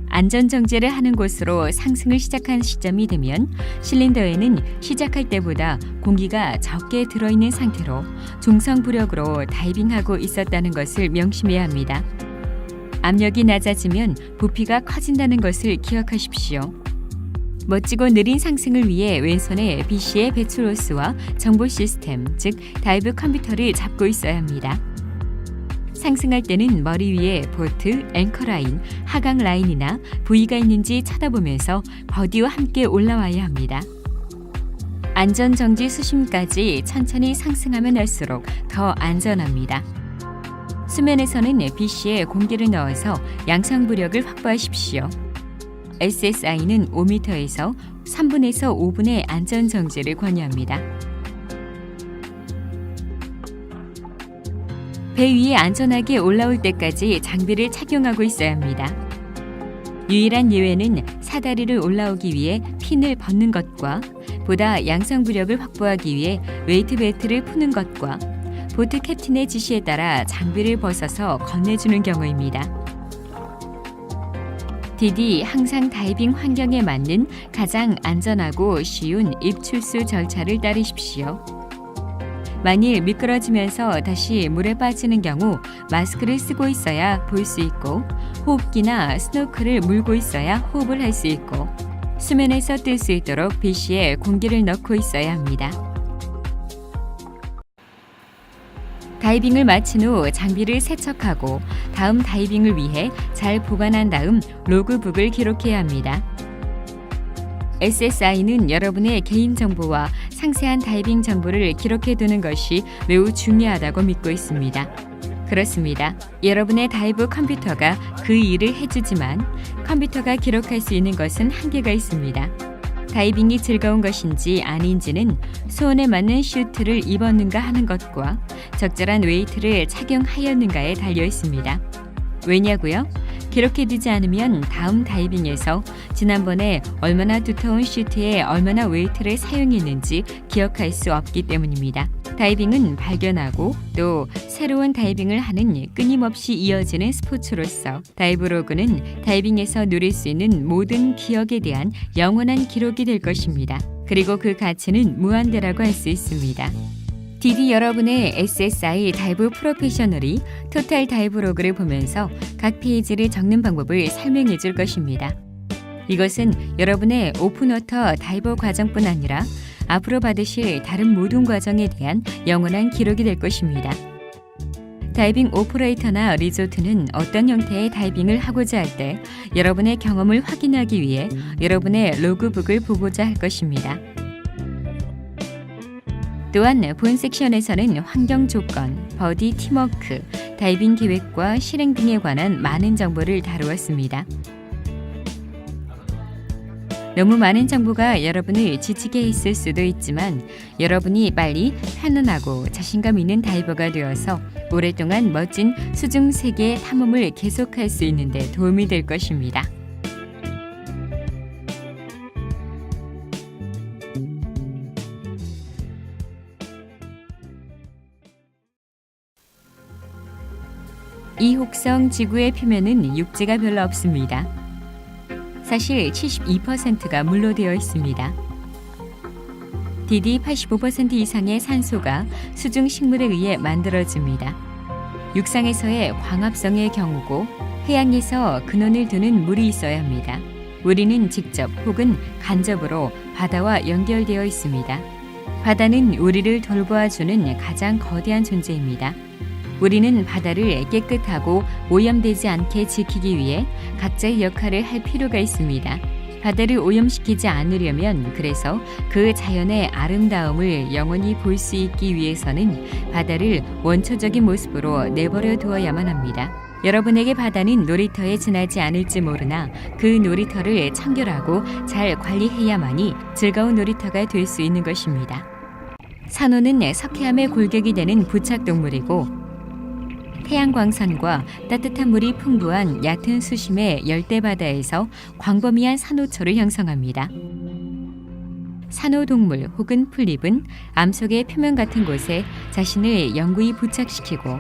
안전 정지를 하는 곳으로 상승을 시작한 시점이 되면 실린더에는 시작할 때보다 공기가 적게 들어있는 상태로 중성부력으로 다이빙하고 있었다는 것을 명심해야 합니다. 압력이 낮아지면 부피가 커진다는 것을 기억하십시오. 멋지고 느린 상승을 위해 왼손에 BC의 배출호스와 정보 시스템, 즉 다이브 컴퓨터를 잡고 있어야 합니다. 상승할 때는 머리 위에 보트, 앵커 라인, 하강 라인이나 부위가 있는지 쳐다보면서 버디와 함께 올라와야 합니다. 안전정지 수심까지 천천히 상승하면 할수록 더 안전합니다. 수면에서는 BC에 공기를 넣어서 양상부력을 확보하십시오. SSI는 5m에서 3분에서 5분의 안전정지를 권유합니다. 배 위에 안전하게 올라올 때까지 장비를 착용하고 있어야 합니다. 유일한 예외는 사다리를 올라오기 위해 핀을 벗는 것과 보다 양상부력을 확보하기 위해 웨이트 벨트를 푸는 것과 보트 캡틴의 지시에 따라 장비를 벗어서 건네주는 경우입니다. 디디 항상 다이빙 환경에 맞는 가장 안전하고 쉬운 입출수 절차를 따르십시오. 만일 미끄러지면서 다시 물에 빠지는 경우 마스크를 쓰고 있어야 볼 수 있고 호흡기나 스노클을 물고 있어야 호흡을 할 수 있고 수면에서 뜰 수 있도록 BC에 공기를 넣고 있어야 합니다. 다이빙을 마친 후 장비를 세척하고 다음 다이빙을 위해 잘 보관한 다음 로그북을 기록해야 합니다. SSI는 여러분의 개인정보와 상세한 다이빙 정보를 기록해두는 것이 매우 중요하다고 믿고 있습니다. 그렇습니다. 여러분의 다이브 컴퓨터가 그 일을 해주지만 컴퓨터가 기록할 수 있는 것은 한계가 있습니다. 다이빙이 즐거운 것인지 아닌지는 수온에 맞는 슈트를 입었는가 하는 것과 적절한 웨이트를 착용하였는가에 달려 있습니다. 왜냐고요? 기록해두지 않으면 다음 다이빙에서 지난번에 얼마나 두터운 슈트에 얼마나 웨이트를 사용했는지 기억할 수 없기 때문입니다. 다이빙은 발견하고 또 새로운 다이빙을 하는 끊임없이 이어지는 스포츠로서 다이브로그는 다이빙에서 누릴 수 있는 모든 기억에 대한 영원한 기록이 될 것입니다. 그리고 그 가치는 무한대라고 할 수 있습니다. 디디 여러분의 SSI 다이브 프로페셔널이 토탈 다이브로그를 보면서 각 페이지를 적는 방법을 설명해 줄 것입니다. 이것은 여러분의 오픈워터 다이버 과정뿐 아니라 앞으로 받으실 다른 모든 과정에 대한 영원한 기록이 될 것입니다. 다이빙 오퍼레이터나 리조트는 어떤 형태의 다이빙을 하고자 할 때 여러분의 경험을 확인하기 위해 여러분의 로그북을 보고자 할 것입니다. 또한 본 섹션에서는 환경 조건, 버디 팀워크, 다이빙 계획과 실행 등에 관한 많은 정보를 다루었습니다. 너무 많은 정보가 여러분을 지치게 했을 수도 있지만 여러분이 빨리 편안하고 자신감 있는 다이버가 되어서 오랫동안 멋진 수중 세계 탐험을 계속할 수 있는 데 도움이 될 것입니다. 이 혹성 지구의 표면은 육지가 별로 없습니다. 사실 72%가 물로 되어 있습니다. 디디 85% 이상의 산소가 수중 식물에 의해 만들어집니다. 육상에서의 광합성의 경우고 해양에서 근원을 두는 물이 있어야 합니다. 우리는 직접 혹은 간접으로 바다와 연결되어 있습니다. 바다는 우리를 돌보아주는 가장 거대한 존재입니다. 우리는 바다를 깨끗하고 오염되지 않게 지키기 위해 각자의 역할을 할 필요가 있습니다. 바다를 오염시키지 않으려면 그래서 그 자연의 아름다움을 영원히 볼 수 있기 위해서는 바다를 원초적인 모습으로 내버려 두어야만 합니다. 여러분에게 바다는 놀이터에 지나지 않을지 모르나 그 놀이터를 청결하고 잘 관리해야만이 즐거운 놀이터가 될 수 있는 것입니다. 산호는 석회암의 골격이 되는 부착동물이고 태양광선과 따뜻한 물이 풍부한 얕은 수심의 열대바다에서 광범위한 산호초를 형성합니다. 산호동물 혹은 풀잎은 암석의 표면 같은 곳에 자신을 영구히 부착시키고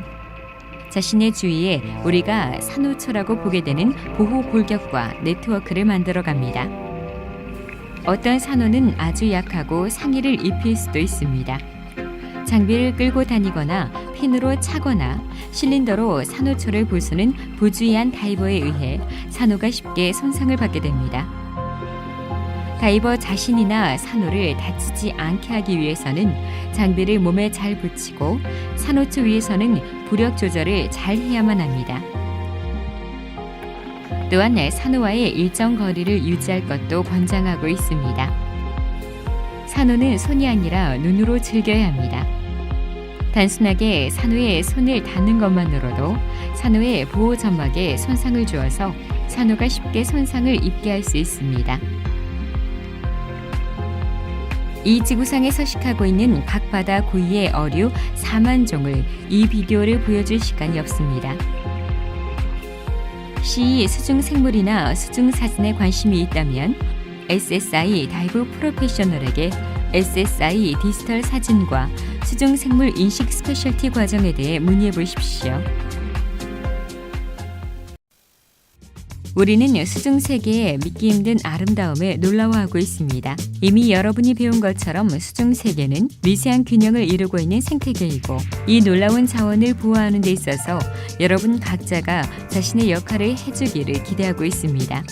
자신의 주위에 우리가 산호초라고 보게 되는 보호 골격과 네트워크를 만들어갑니다. 어떤 산호는 아주 약하고 상의를 입힐 수도 있습니다. 장비를 끌고 다니거나 핀으로 차거나 실린더로 산호초를 부수는 부주의한 다이버에 의해 산호가 쉽게 손상을 받게 됩니다. 다이버 자신이나 산호를 다치지 않게 하기 위해서는 장비를 몸에 잘 붙이고 산호초 위에서는 부력 조절을 잘 해야만 합니다. 또한 산호와의 일정 거리를 유지할 것도 권장하고 있습니다. 산호는 손이 아니라 눈으로 즐겨야 합니다. 단순하게 산호에 손을 닿는 것만으로도 산호의 보호 점막에 손상을 주어서 산호가 쉽게 손상을 입게 할 수 있습니다. 이 지구상에 서식하고 있는 각 바다 고유의 어류 4만 종을 이 비디오를 보여줄 시간이 없습니다. CE 수중 생물이나 수중 사진에 관심이 있다면 SSI 다이브 프로페셔널에게 SSI 디지털 사진과 수중 생물 인식 스페셜티 과정에 대해 문의해 보십시오. 우리는 수중 세계의 믿기 힘든 아름다움에 놀라워하고 있습니다. 이미 여러분이 배운 것처럼 수중 세계는 미세한 균형을 이루고 있는 생태계이고 이 놀라운 자원을 보호하는 데 있어서 여러분 각자가 자신의 역할을 해주기를 기대하고 있습니다.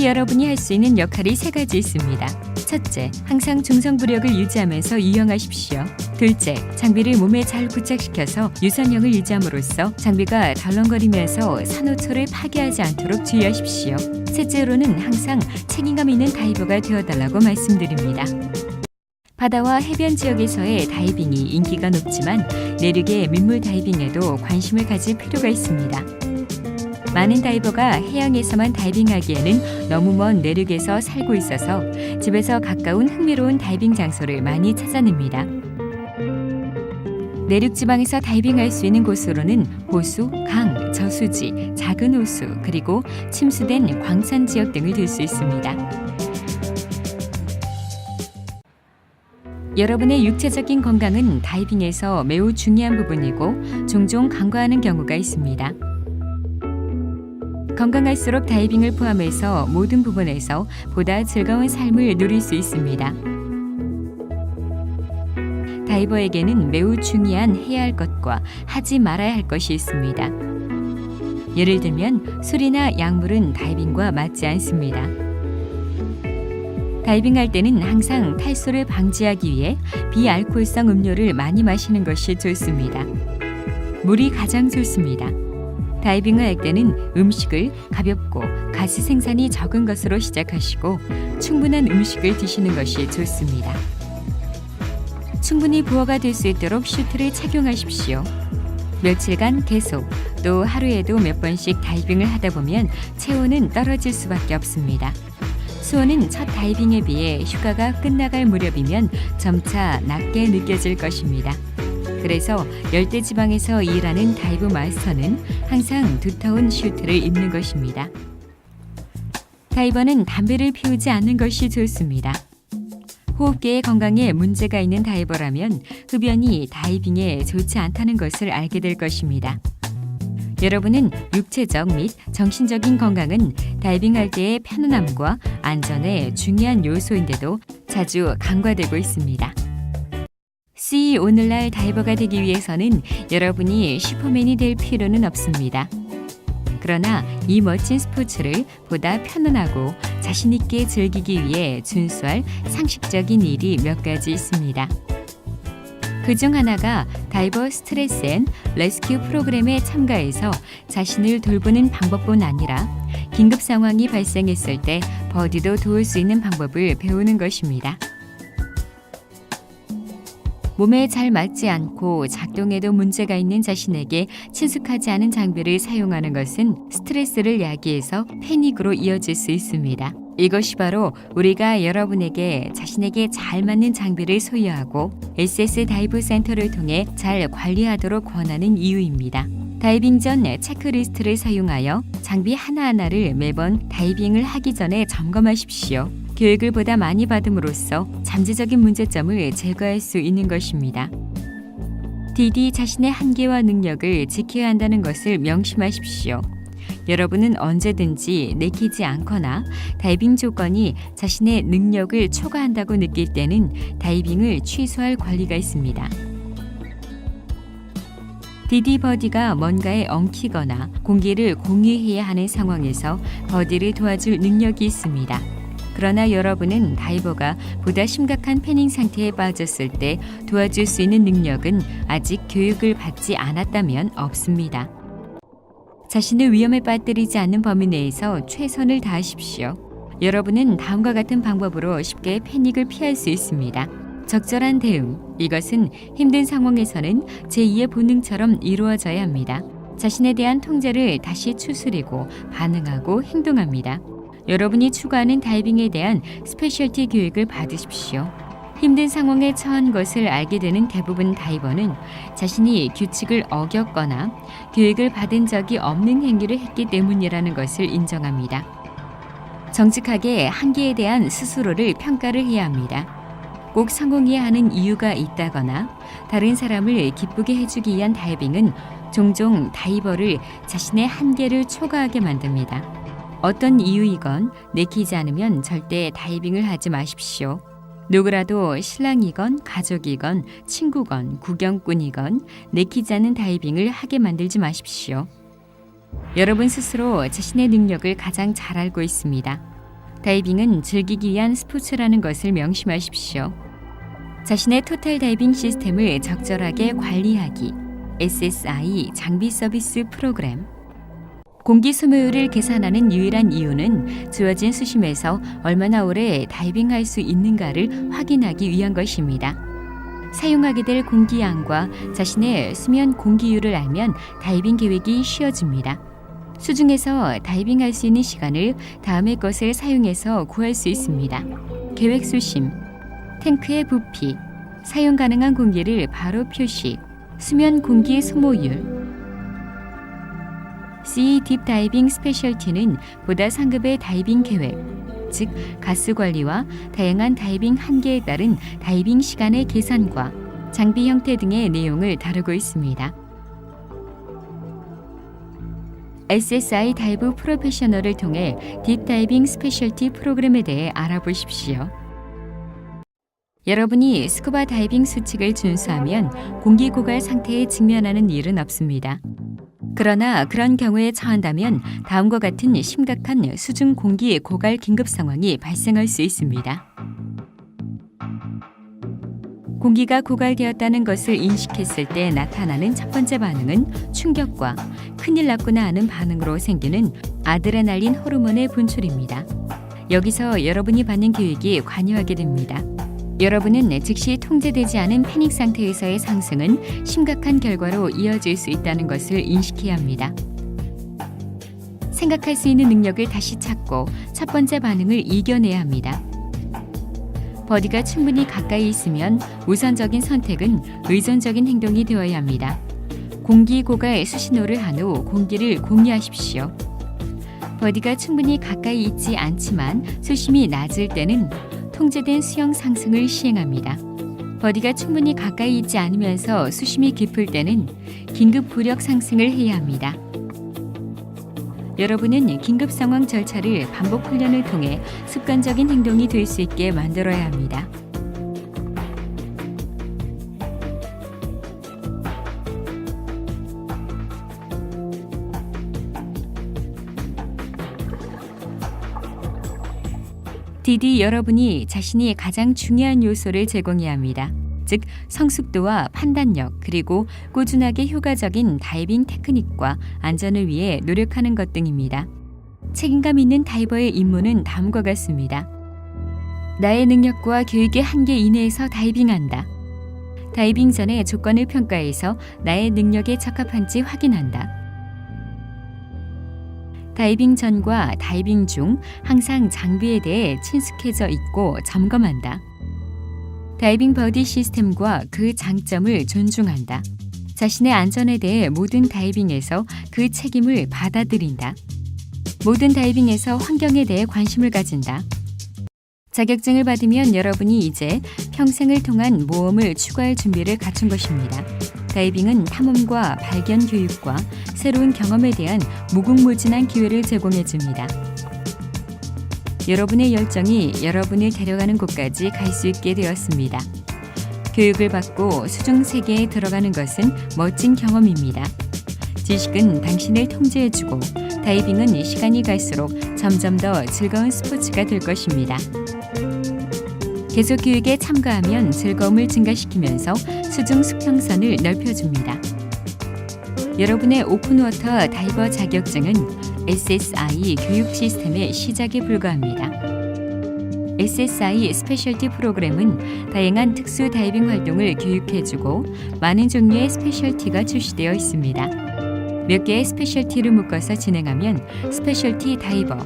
여러분이 할 수 있는 역할이 3가지 있습니다. 첫째, 항상 중성부력을 유지하면서 유영하십시오. 둘째, 장비를 몸에 잘 부착시켜서 유선형을 유지함으로써 장비가 덜렁거리면서 산호초를 파괴하지 않도록 주의하십시오. 셋째로는 항상 책임감 있는 다이버가 되어달라고 말씀드립니다. 바다와 해변 지역에서의 다이빙이 인기가 높지만 내륙의 민물 다이빙에도 관심을 가질 필요가 있습니다. 많은 다이버가 해양에서만 다이빙하기에는 너무 먼 내륙에서 살고 있어서 집에서 가까운 흥미로운 다이빙 장소를 많이 찾아냅니다. 내륙 지방에서 다이빙할 수 있는 곳으로는 호수, 강, 저수지, 작은 호수, 그리고 침수된 광산 지역 등을 들 수 있습니다. 여러분의 육체적인 건강은 다이빙에서 매우 중요한 부분이고 종종 간과하는 경우가 있습니다. 건강할수록 다이빙을 포함해서 모든 부분에서 보다 즐거운 삶을 누릴 수 있습니다. 다이버에게는 매우 중요한 해야 할 것과 하지 말아야 할 것이 있습니다. 예를 들면 술이나 약물은 다이빙과 맞지 않습니다. 다이빙할 때는 항상 탈수를 방지하기 위해 비알코올성 음료를 많이 마시는 것이 좋습니다. 물이 가장 좋습니다. 다이빙을 할 때는 음식을 가볍고 가스 생산이 적은 것으로 시작하시고 충분한 음식을 드시는 것이 좋습니다. 충분히 부어가 될 수 있도록 슈트를 착용하십시오. 며칠간 계속 또 하루에도 몇 번씩 다이빙을 하다 보면 체온은 떨어질 수밖에 없습니다. 수온은 첫 다이빙에 비해 휴가가 끝나갈 무렵이면 점차 낮게 느껴질 것입니다. 그래서 열대지방에서 일하는 다이브 마스터는 항상 두터운 슈트를 입는 것입니다. 다이버는 담배를 피우지 않는 것이 좋습니다. 호흡기의 건강에 문제가 있는 다이버라면 흡연이 다이빙에 좋지 않다는 것을 알게 될 것입니다. 여러분은 육체적 및 정신적인 건강은 다이빙할 때의 편안함과 안전의 중요한 요소인데도 자주 간과되고 있습니다. 오늘날 다이버가 되기 위해서는 여러분이 슈퍼맨이 될 필요는 없습니다. 그러나 이 멋진 스포츠를 보다 편안하고 자신 있게 즐기기 위해 준수할 상식적인 일이 몇 가지 있습니다. 그중 하나가 다이버 스트레스 앤 레스큐 프로그램에 참가해서 자신을 돌보는 방법뿐 아니라 긴급 상황이 발생했을 때 버디도 도울 수 있는 방법을 배우는 것입니다. 몸에 잘 맞지 않고 작동에도 문제가 있는 자신에게 친숙하지 않은 장비를 사용하는 것은 스트레스를 야기해서 패닉으로 이어질 수 있습니다. 이것이 바로 우리가 여러분에게 자신에게 잘 맞는 장비를 소유하고 SS 다이브 센터를 통해 잘 관리하도록 권하는 이유입니다. 다이빙 전 체크리스트를 사용하여 장비 하나하나를 매번 다이빙을 하기 전에 점검하십시오. 교육을 보다 많이 받음으로써 잠재적인 문제점을 제거할 수 있는 것입니다. DD 자신의 한계와 능력을 지켜야 한다는 것을 명심하십시오. 여러분은 언제든지 내키지 않거나 다이빙 조건이 자신의 능력을 초과한다고 느낄 때는 다이빙을 취소할 권리가 있습니다. 디디 버디가 뭔가에 엉키거나 공기를 공유해야 하는 상황에서 버디를 도와줄 능력이 있습니다. 그러나 여러분은 다이버가 보다 심각한 패닝 상태에 빠졌을 때 도와줄 수 있는 능력은 아직 교육을 받지 않았다면 없습니다. 자신을 위험에 빠뜨리지 않는 범위 내에서 최선을 다하십시오. 여러분은 다음과 같은 방법으로 쉽게 패닉을 피할 수 있습니다. 적절한 대응. 이것은 힘든 상황에서는 제2의 본능처럼 이루어져야 합니다. 자신에 대한 통제를 다시 추스리고 반응하고 행동합니다. 여러분이 추구하는 다이빙에 대한 스페셜티 교육을 받으십시오. 힘든 상황에 처한 것을 알게 되는 대부분 다이버는 자신이 규칙을 어겼거나 교육을 받은 적이 없는 행위를 했기 때문이라는 것을 인정합니다. 정직하게 한계에 대한 스스로를 평가를 해야 합니다. 꼭 성공해야 하는 이유가 있다거나 다른 사람을 기쁘게 해주기 위한 다이빙은 종종 다이버를 자신의 한계를 초과하게 만듭니다. 어떤 이유이건 내키지 않으면 절대 다이빙을 하지 마십시오. 누구라도 신랑이건 가족이건 친구건 구경꾼이건 내키지 않는 다이빙을 하게 만들지 마십시오. 여러분 스스로 자신의 능력을 가장 잘 알고 있습니다. 다이빙은 즐기기 위한 스포츠라는 것을 명심하십시오. 자신의 토탈 다이빙 시스템을 적절하게 관리하기. SSI 장비 서비스 프로그램. 공기 소모율을 계산하는 유일한 이유는 주어진 수심에서 얼마나 오래 다이빙할 수 있는가를 확인하기 위한 것입니다. 사용하게 될 공기양과 자신의 수면 공기율을 알면 다이빙 계획이 쉬워집니다. 수중에서 다이빙할 수 있는 시간을 다음의 것을 사용해서 구할 수 있습니다. 계획 수심, 탱크의 부피, 사용 가능한 공기를 바로 표시, 수면 공기 소모율. C 딥 다이빙 스페셜티는 보다 상급의 다이빙 계획, 즉 가스 관리와 다양한 다이빙 한계에 따른 다이빙 시간의 계산과 장비 형태 등의 내용을 다루고 있습니다. SSI 다이브 프로페셔널을 통해 딥 다이빙 스페셜티 프로그램에 대해 알아보십시오. 여러분이 스쿠버 다이빙 수칙을 준수하면 공기 고갈 상태에 직면하는 일은 없습니다. 그러나 그런 경우에 처한다면 다음과 같은 심각한 수중 공기 고갈 긴급 상황이 발생할 수 있습니다. 공기가 고갈되었다는 것을 인식했을 때 나타나는 첫 번째 반응은 충격과 큰일 났구나 하는 반응으로 생기는 아드레날린 호르몬의 분출입니다. 여기서 여러분이 받는 교육이 관여하게 됩니다. 여러분은 즉시 통제되지 않은 패닉 상태에서의 상승은 심각한 결과로 이어질 수 있다는 것을 인식해야 합니다. 생각할 수 있는 능력을 다시 찾고 첫 번째 반응을 이겨내야 합니다. 버디가 충분히 가까이 있으면 우선적인 선택은 의존적인 행동이 되어야 합니다. 공기 고갈 수신호를 한 후 공기를 공유하십시오. 버디가 충분히 가까이 있지 않지만 수심이 낮을 때는 통제된 수영 상승을 시행합니다. 버디가 충분히 가까이 있지 않으면서 수심이 깊을 때는 긴급 부력 상승을 해야 합니다. 여러분은 긴급 상황 절차를 반복 훈련을 통해 습관적인 행동이 될 수 있게 만들어야 합니다. 디디 여러분이 자신이 가장 중요한 요소를 제공해야 합니다. 즉 성숙도와 판단력 그리고 꾸준하게 효과적인 다이빙 테크닉과 안전을 위해 노력하는 것 등입니다. 책임감 있는 다이버의 임무는 다음과 같습니다. 나의 능력과 교육의 한계 이내에서 다이빙한다. 다이빙 전에 조건을 평가해서 나의 능력에 적합한지 확인한다. 다이빙 전과 다이빙 중 항상 장비에 대해 친숙해져 있고 점검한다. 다이빙 버디 시스템과 그 장점을 존중한다. 자신의 안전에 대해 모든 다이빙에서 그 책임을 받아들인다. 모든 다이빙에서 환경에 대해 관심을 가진다. 자격증을 받으면 여러분이 이제 평생을 통한 모험을 추구할 준비를 갖춘 것입니다. 다이빙은 탐험과 발견 교육과 새로운 경험에 대한 무궁무진한 기회를 제공해 줍니다. 여러분의 열정이 여러분을 데려가는 곳까지 갈 수 있게 되었습니다. 교육을 받고 수중 세계에 들어가는 것은 멋진 경험입니다. 지식은 당신을 통제해주고 다이빙은 시간이 갈수록 점점 더 즐거운 스포츠가 될 것입니다. 계속 교육에 참가하면 즐거움을 증가시키면서 수중 수평선을 넓혀줍니다. 여러분의 오픈워터 다이버 자격증은 SSI 교육 시스템의 시작에 불과합니다. SSI 스페셜티 프로그램은 다양한 특수 다이빙 활동을 교육해주고 많은 종류의 스페셜티가 출시되어 있습니다. 몇 개의 스페셜티를 묶어서 진행하면 스페셜티 다이버,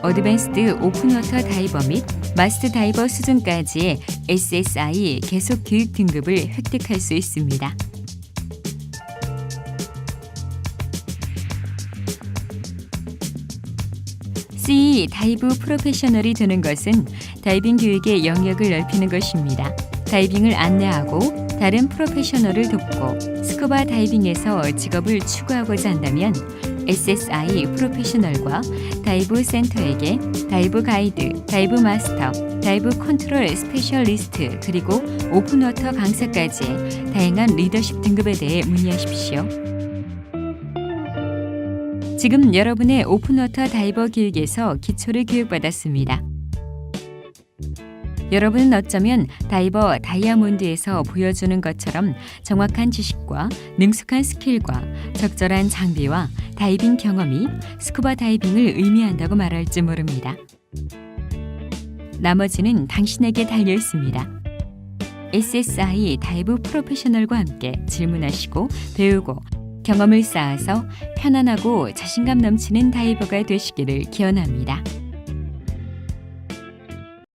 어드밴스드 오픈워터 다이버 및 마스터 다이버 수준까지의 SSI 계속 교육 등급을 획득할 수 있습니다. C 다이브 프로페셔널이 되는 것은 다이빙 교육의 영역을 넓히는 것입니다. 다이빙을 안내하고 다른 프로페셔널을 돕고 스쿠버 다이빙에서 직업을 추구하고자 한다면 SSI 프로페셔널과 다이브 센터에게 다이브 가이드, 다이브 마스터, 다이브 컨트롤 스페셜리스트 그리고 오픈워터 강사까지의 다양한 리더십 등급에 대해 문의하십시오. 지금 여러분의 오픈워터 다이버 교육에서 기초를 교육받았습니다. 여러분은 어쩌면 다이버 다이아몬드에서 보여주는 것처럼 정확한 지식과 능숙한 스킬과 적절한 장비와 다이빙 경험이 스쿠버 다이빙을 의미한다고 말할지 모릅니다. 나머지는 당신에게 달려 있습니다. SSI 다이브 프로페셔널과 함께 질문하시고 배우고 경험을 쌓아서 편안하고 자신감 넘치는 다이버가 되시기를 기원합니다.